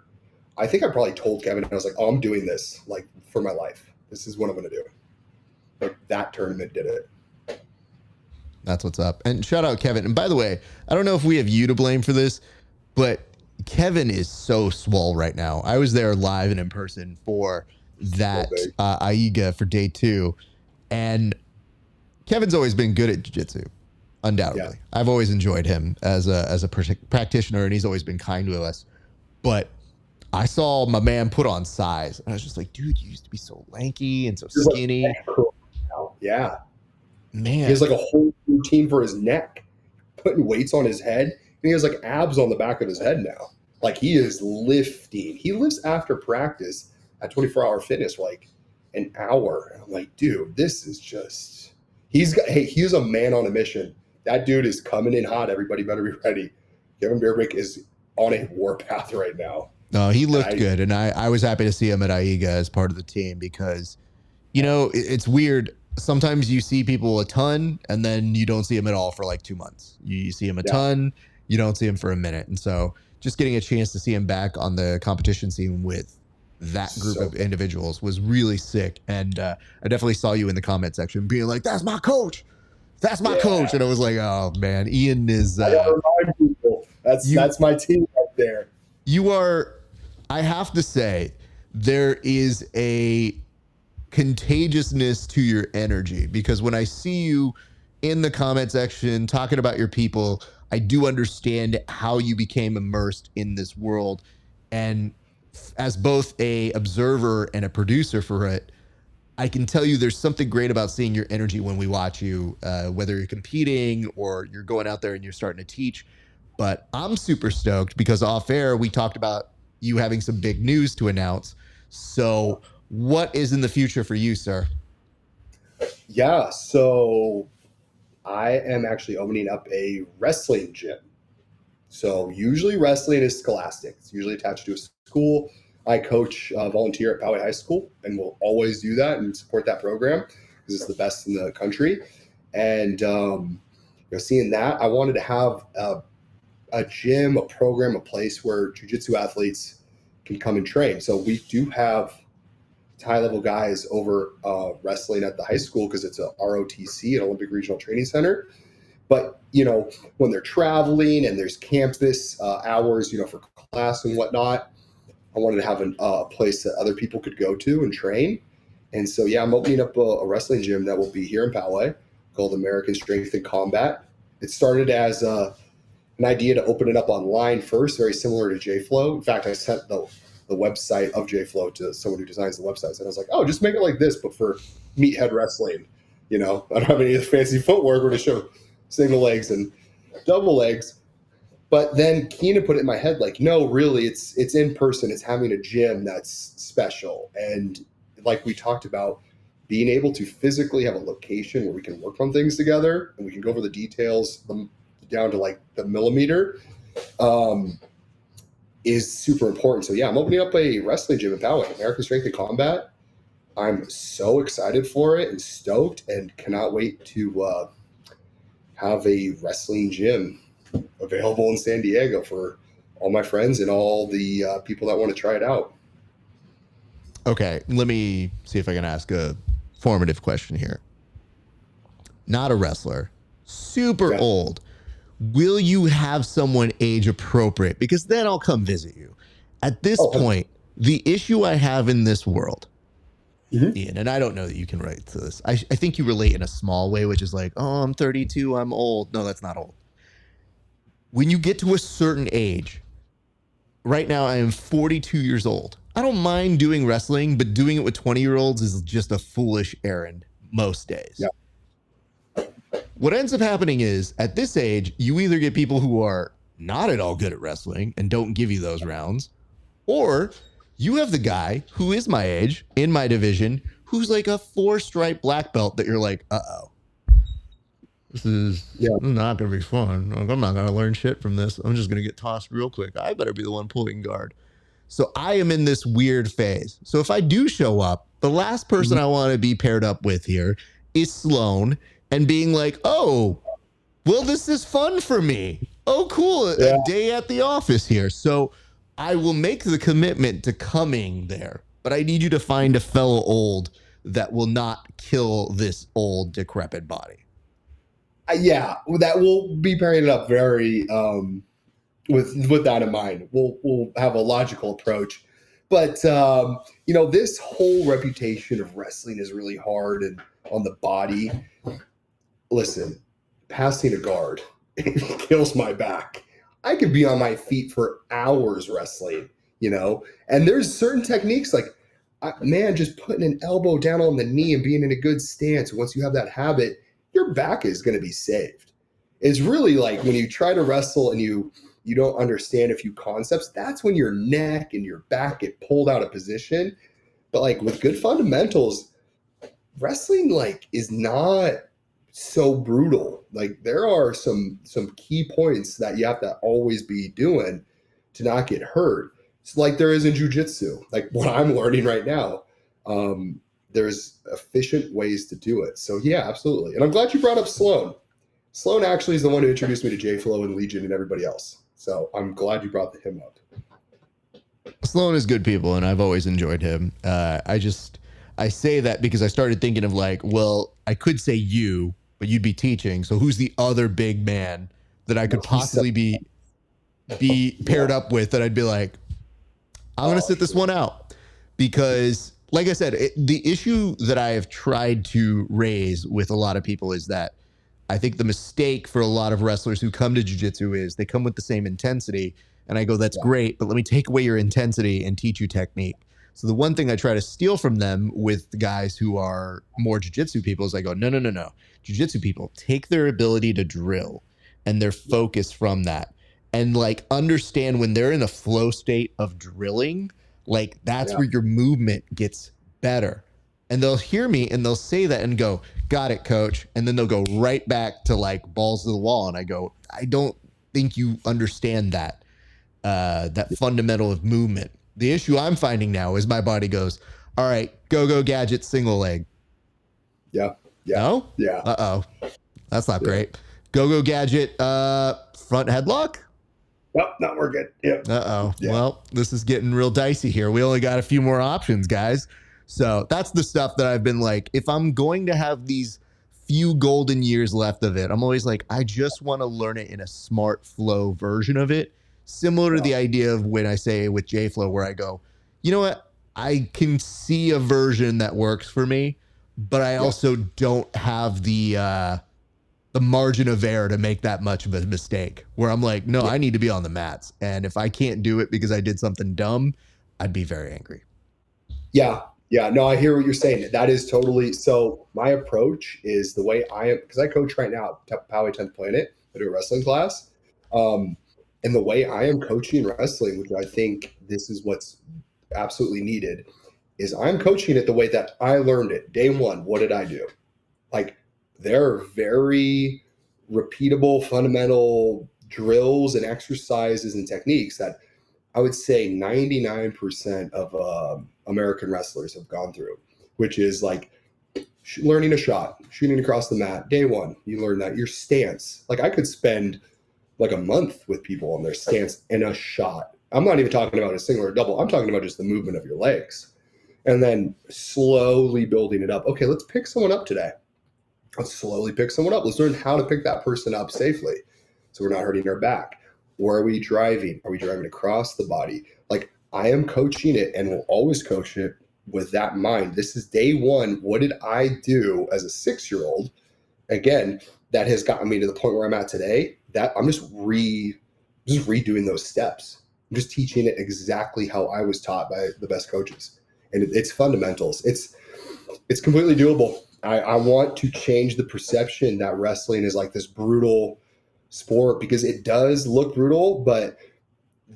I think I probably told Kevin, I was like, oh, I'm doing this like for my life. This is what I'm going to do. Like that tournament did it. That's what's up. And shout out Kevin. And by the way, I don't know if we have you to blame for this, but Kevin is so swole right now. I was there live and in person for that AIGA for day 2. And Kevin's always been good at jiu-jitsu, undoubtedly. Yeah. I've always enjoyed him as a practitioner, and he's always been kind to us. But I saw my man put on size, and I was just like, dude, you used to be so lanky and so skinny. Like, yeah. Man. He has like a whole routine for his neck, putting weights on his head. And he has like abs on the back of his head now. Like he is lifting. He lifts after practice at 24-hour fitness for like an hour. And I'm like, dude, this is just, he's a man on a mission. That dude is coming in hot. Everybody better be ready. Kevin Beerbrick is on a warpath right now. No, he looked good. And I was happy to see him at AIGA as part of the team because, you know, it's weird. Sometimes you see people a ton and then you don't see them at all for like 2 months. You see him a ton, you don't see him for a minute. And so just getting a chance to see him back on the competition scene with that group of individuals was really sick. And I definitely saw you in the comment section being like, that's my coach. That's my coach. And I was like, oh man, Ian is I gotta remind people. That's my team right there. You are, I have to say, there is a contagiousness to your energy because when I see you in the comment section talking about your people, I do understand how you became immersed in this world. And as both a observer and a producer for it, I can tell you there's something great about seeing your energy when we watch you, whether you're competing or you're going out there and you're starting to teach. But I'm super stoked because off air, we talked about you having some big news to announce. So what is in the future for you, sir? Yeah, so I am actually opening up a wrestling gym. So usually wrestling is scholastic. It's usually attached to a school. I coach volunteer at Poway High School and will always do that and support that program because it's the best in the country. And seeing that, I wanted to have a gym, a program, a place where jiu-jitsu athletes can come and train. So we do have high-level guys over wrestling at the high school because it's a ROTC, an Olympic Regional Training Center. But, you know, when they're traveling and there's campus hours, you know, for class and whatnot, I wanted to have a place that other people could go to and train. And so, yeah, I'm opening up a wrestling gym that will be here in Poway called American Strength and Combat. It started as an idea to open it up online first, very similar to JFlow. In fact, I sent the website of JFlow to someone who designs the websites. And I was like, oh, just make it like this, but for meathead wrestling. You know, I don't have any of the fancy footwork. We're going to show single legs and double legs. But then Keenan put it in my head, like, no, really, it's in person. It's having a gym that's special. And like we talked about, being able to physically have a location where we can work on things together and we can go over the details down to like the millimeter is super important. So yeah, I'm opening up a wrestling gym in Poway, American Strength and Combat. I'm so excited for it and stoked and cannot wait to have a wrestling gym available in San Diego for all my friends and all the people that want to try it out. Okay, let me see if I can ask a formative question here. Not a wrestler, super old. Will you have someone age appropriate? Because then I'll come visit you. At this point, the issue I have in this world, Ian, and I don't know that you can relate to this. I think you relate in a small way, which is like, oh, I'm 32, I'm old. No, that's not old. When you get to a certain age, right now I am 42 years old. I don't mind doing wrestling, but doing it with 20-year-olds is just a foolish errand most days. Yeah. What ends up happening is at this age, you either get people who are not at all good at wrestling and don't give you those rounds, or you have the guy who is my age in my division who's like a 4-stripe black belt that you're like, uh-oh. This is not going to be fun. Like, I'm not going to learn shit from this. I'm just going to get tossed real quick. I better be the one pulling guard. So I am in this weird phase. So if I do show up, the last person I want to be paired up with here is Sloan and being like, oh, well, this is fun for me. Oh, cool. A day at the office here. So I will make the commitment to coming there. But I need you to find a fellow old that will not kill this old, decrepit body. Yeah, that we'll be pairing it up very with that in mind. We'll have a logical approach, but this whole reputation of wrestling is really hard and on the body. Listen, passing a guard it kills my back. I could be on my feet for hours wrestling, and there's certain techniques like, man, just putting an elbow down on the knee and being in a good stance. Once you have that habit, your back is going to be saved. It's really like when you try to wrestle and you don't understand a few concepts, that's when your neck and your back get pulled out of position. But like with good fundamentals, wrestling like is not so brutal. Like there are some key points that you have to always be doing to not get hurt. It's like there is in jiu-jitsu, like what I'm learning right now. There's efficient ways to do it. So yeah, absolutely. And I'm glad you brought up Sloan. Sloan actually is the one who introduced me to J-Flow and Legion and everybody else. So I'm glad you brought him up. Sloan is good people, and I've always enjoyed him. I say that because I started thinking of like, well, I could say you, but you'd be teaching. So who's the other big man that I could possibly be paired up with that I'd be like, I'm going to sit this one out? Because like I said, the issue that I have tried to raise with a lot of people is that I think the mistake for a lot of wrestlers who come to jiu-jitsu is they come with the same intensity. And I go, that's great, but let me take away your intensity and teach you technique. So the one thing I try to steal from them with the guys who are more jiu-jitsu people is I go, no. Jiu-jitsu people take their ability to drill and their focus from that. And like understand when they're in a flow state of drilling, like that's where your movement gets better. And they'll hear me and they'll say that and go, got it, coach. And then they'll go right back to like balls to the wall. And I go, I don't think you understand that fundamental of movement. The issue I'm finding now is my body goes, all right, go gadget, single leg. Yeah. No? Yeah. Uh-oh. That's not great. Go gadget, front headlock. Nope, not working. Yep. Uh-oh. Yeah. Well, this is getting real dicey here. We only got a few more options, guys. So that's the stuff that I've been like, if I'm going to have these few golden years left of it, I'm always like, I just want to learn it in a smart flow version of it. Similar to the idea of when I say with J-Flow, where I go, you know what? I can see a version that works for me, but I also don't have the margin of error to make that much of a mistake where I'm like, no, I need to be on the mats. And if I can't do it because I did something dumb, I'd be very angry. Yeah. Yeah. No, I hear what you're saying. That is totally. So my approach is the way I am, because I coach right now at Poway 10th Planet. I do a wrestling class. And the way I am coaching wrestling, which I think this is what's absolutely needed, is I'm coaching it the way that I learned it. Day one, what did I do? Like, there are very repeatable, fundamental drills and exercises and techniques that I would say 99% of American wrestlers have gone through, which is like learning a shot, shooting across the mat. Day one, you learn that. Your stance. Like, I could spend like a month with people on their stance and a shot. I'm not even talking about a single or double. I'm talking about just the movement of your legs. And then slowly building it up. Okay, let's pick someone up today. Let's slowly pick someone up. Let's learn how to pick that person up safely so we're not hurting our back. Where are we driving? Are we driving across the body? Like, I am coaching it and will always coach it with that in mind. This is day one. What did I do as a 6-year-old? Again, that has gotten me to the point where I'm at today, that I'm just redoing those steps. I'm just teaching it exactly how I was taught by the best coaches. And it's fundamentals. It's completely doable. I want to change the perception that wrestling is like this brutal sport, because it does look brutal, but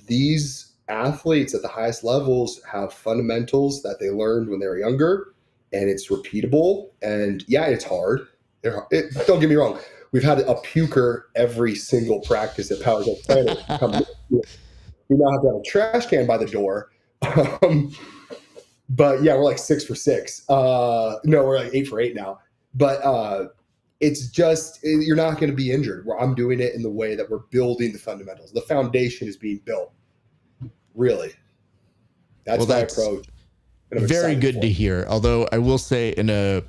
these athletes at the highest levels have fundamentals that they learned when they were younger, and it's repeatable. And yeah, it's hard. Don't get me wrong. We've had a puker every single practice at Power Planet. We now have to have a trash can by the door. But yeah, we're like 6 for 6. No, we're like 8 for 8 now. But it's just, you're not going to be injured. I'm doing it in the way that we're building the fundamentals. The foundation is being built. Really. That's my approach. Very good to hear. Although I will say in a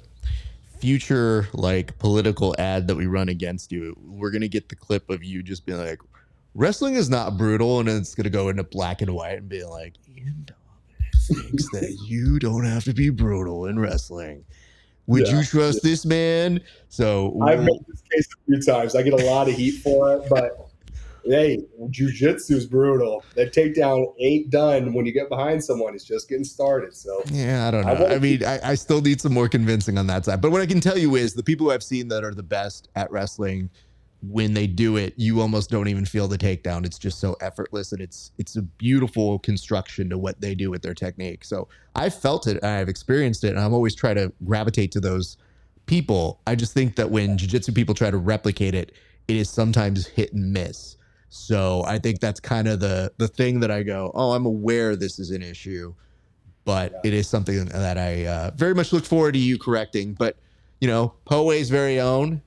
future like political ad that we run against you, we're gonna get the clip of you just being like, wrestling is not brutal, and it's gonna go into black and white and be like, Ian Daube thinks that you don't have to be brutal in wrestling. Would you trust this man? So I've made this case a few times. I get a lot of heat for it, but hey, jiu-jitsu is brutal. That takedown ain't done when you get behind someone. It's just getting started. So yeah, I don't know. I mean, I still need some more convincing on that side. But what I can tell you is the people who I've seen that are the best at wrestling, when they do it, you almost don't even feel the takedown. It's just so effortless, and it's a beautiful construction to what they do with their technique. So I've felt it, I've experienced it, and I'm always try to gravitate to those people. I just think that when jiu-jitsu people try to replicate it, it is sometimes hit and miss. So I think that's kind of the thing that I go, oh, I'm aware this is an issue, but it is something that I very much look forward to you correcting. But, you know, Poe's very own,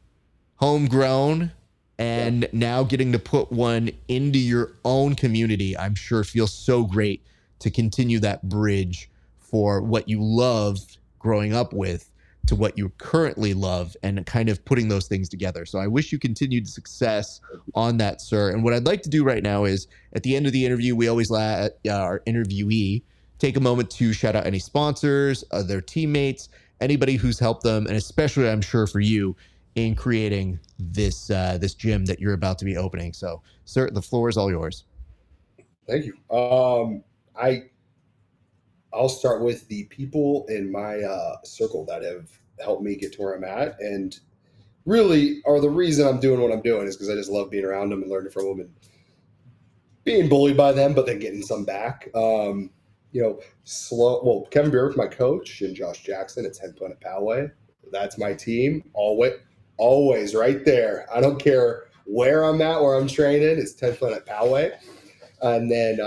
homegrown, and now getting to put one into your own community, I'm sure feels so great to continue that bridge for what you loved growing up with to what you currently love, and kind of putting those things together. So I wish you continued success on that, sir. And what I'd like to do right now is at the end of the interview, we always let our interviewee take a moment to shout out any sponsors, their teammates, anybody who's helped them, and especially I'm sure for you in creating this this gym that you're about to be opening. So, sir, the floor is all yours. Thank you. I'll start with the people in my circle that have helped me get to where I'm at, and really are the reason I'm doing what I'm doing is because I just love being around them and learning from them and being bullied by them, but then getting some back. You know, Kevin Beer, my coach, and Josh Jackson at 10 Planet Poway. That's my team. Always right there. I don't care where I'm at, where I'm training. It's 10 Planet Poway. And then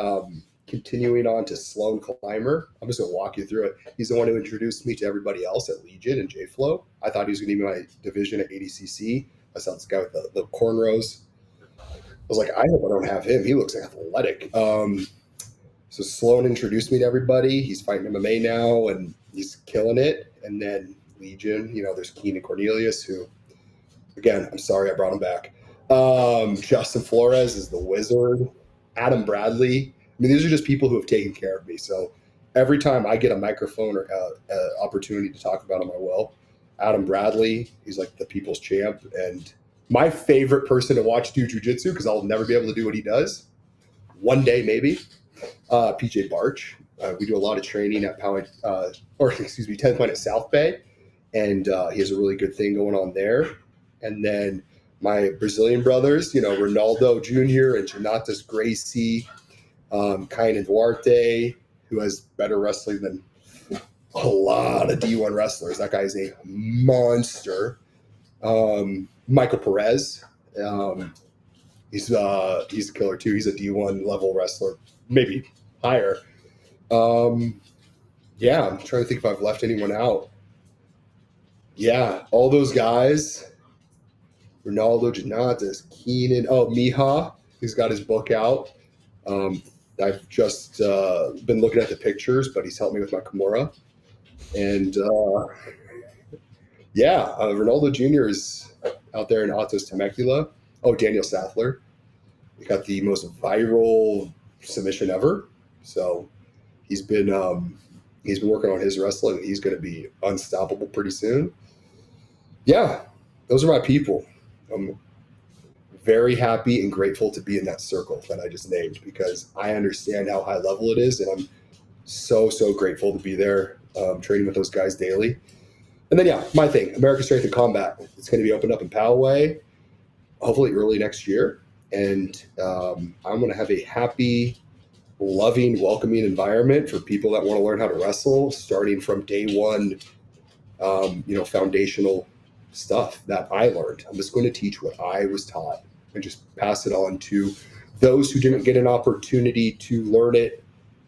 continuing on to Sloan Climber. I'm just going to walk you through it. He's the one who introduced me to everybody else at Legion and J-Flow. I thought he was going to be my division at ADCC. I saw this guy with the cornrows. I was like, I hope I don't have him. He looks athletic. So Sloan introduced me to everybody. He's fighting MMA now, and he's killing it. And then Legion, you know, there's Keenan Cornelius, who, again, I'm sorry I brought him back. Justin Flores is the wizard. Adam Bradley. I mean, these are just people who have taken care of me. So every time I get a microphone or opportunity to talk about him, I will. Adam Bradley, he's like the people's champ. And my favorite person to watch do jiu-jitsu, because I'll never be able to do what he does. One day, maybe. PJ Barch. We do a lot of training at 10 Planet South Bay. And he has a really good thing going on there. And then my Brazilian brothers, you know, Ronaldo Jr. and Jonatas Gracie, Keenan Duarte, who has better wrestling than a lot of D1 wrestlers. That guy's a monster. Michael Perez, he's a killer too. He's a D1 level wrestler, maybe higher. Yeah, I'm trying to think if I've left anyone out. Yeah, all those guys. Ronaldo, Jonatas, Keenan. Oh, Miha, he's got his book out. I've just been looking at the pictures, but he's helped me with my Kimura. And Ronaldo Jr. is out there in Atos Temecula. Oh, Daniel Sattler. He got the most viral submission ever. So he's been working on his wrestling. He's going to be unstoppable pretty soon. Yeah, those are my people. I'm very happy and grateful to be in that circle that I just named, because I understand how high level it is, and I'm so grateful to be there, training with those guys daily. And then, my thing, American Strength and Combat. It's going to be opened up in Poway, hopefully early next year. And I'm going to have a happy, loving, welcoming environment for people that want to learn how to wrestle, starting from day one, foundational stuff that I learned. I'm just going to teach what I was taught and just pass it on to those who didn't get an opportunity to learn it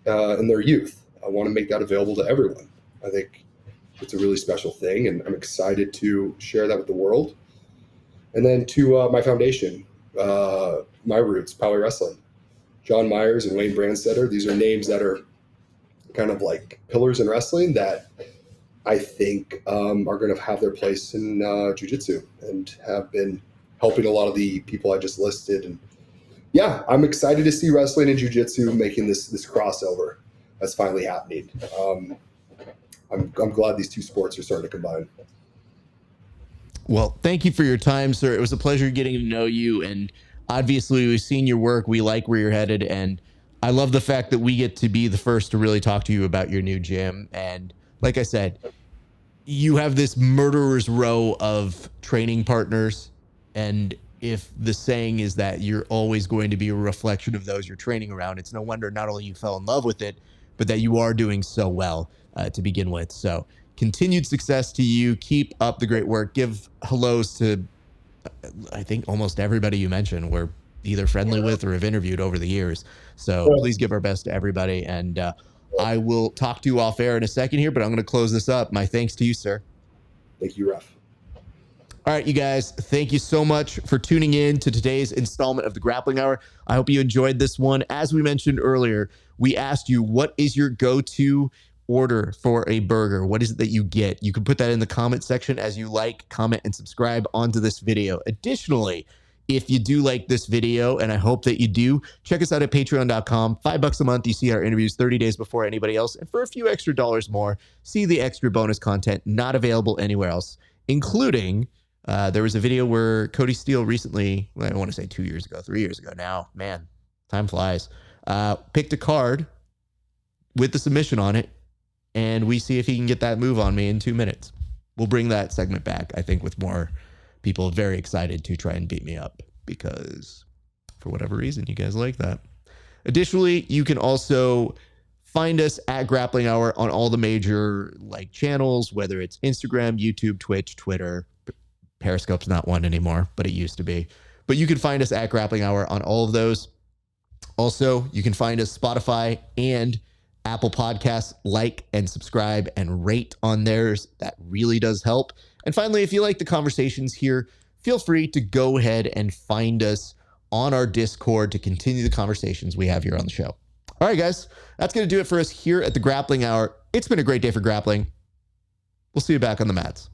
in their youth. I want to make that available to everyone. I think it's a really special thing, and I'm excited to share that with the world. And then to my foundation, my roots, Poway Wrestling. John Myers and Wayne Brandstetter, these are names that are kind of like pillars in wrestling that I think are going to have their place in jiu-jitsu and have been helping a lot of the people I just listed. And yeah, I'm excited to see wrestling and jiu-jitsu making this crossover that's finally happening. I'm glad these two sports are starting to combine. Well, thank you for your time, sir. It was a pleasure getting to know you. And obviously, we've seen your work. We like where you're headed. And I love the fact that we get to be the first to really talk to you about your new gym. And like I said, you have this murderer's row of training partners. And if the saying is that you're always going to be a reflection of those you're training around, it's no wonder not only you fell in love with it, but that you are doing so well to begin with. So continued success to you. Keep up the great work. Give hellos to, I think, almost everybody you mentioned we're either friendly with or have interviewed over the years. So please give our best to everybody. And I will talk to you off air in a second here, but I'm going to close this up. My thanks to you, sir. Thank you, Ref. All right, you guys, thank you so much for tuning in to today's installment of the Grappling Hour. I hope you enjoyed this one. As we mentioned earlier, we asked you, what is your go-to order for a burger? What is it that you get? You can put that in the comment section as you like, comment, and subscribe onto this video. Additionally, if you do like this video, and I hope that you do, check us out at patreon.com. $5 a month. You see our interviews 30 days before anybody else. And for a few extra dollars more, see the extra bonus content not available anywhere else, including there was a video where Cody Steele recently, well, I want to say 2 years ago, 3 years ago now, man, time flies, picked a card with the submission on it, and we see if he can get that move on me in 2 minutes. We'll bring that segment back, I think, with more people very excited to try and beat me up because for whatever reason, you guys like that. Additionally, you can also find us at Grappling Hour on all the major channels, whether it's Instagram, YouTube, Twitch, Twitter. Periscope's not one anymore, but it used to be. But you can find us at Grappling Hour on all of those. Also, you can find us Spotify and Apple Podcasts. Like and subscribe and rate on theirs. That really does help. And finally, if you like the conversations here, feel free to go ahead and find us on our Discord to continue the conversations we have here on the show. All right, guys, that's going to do it for us here at the Grappling Hour. It's been a great day for grappling. We'll see you back on the mats.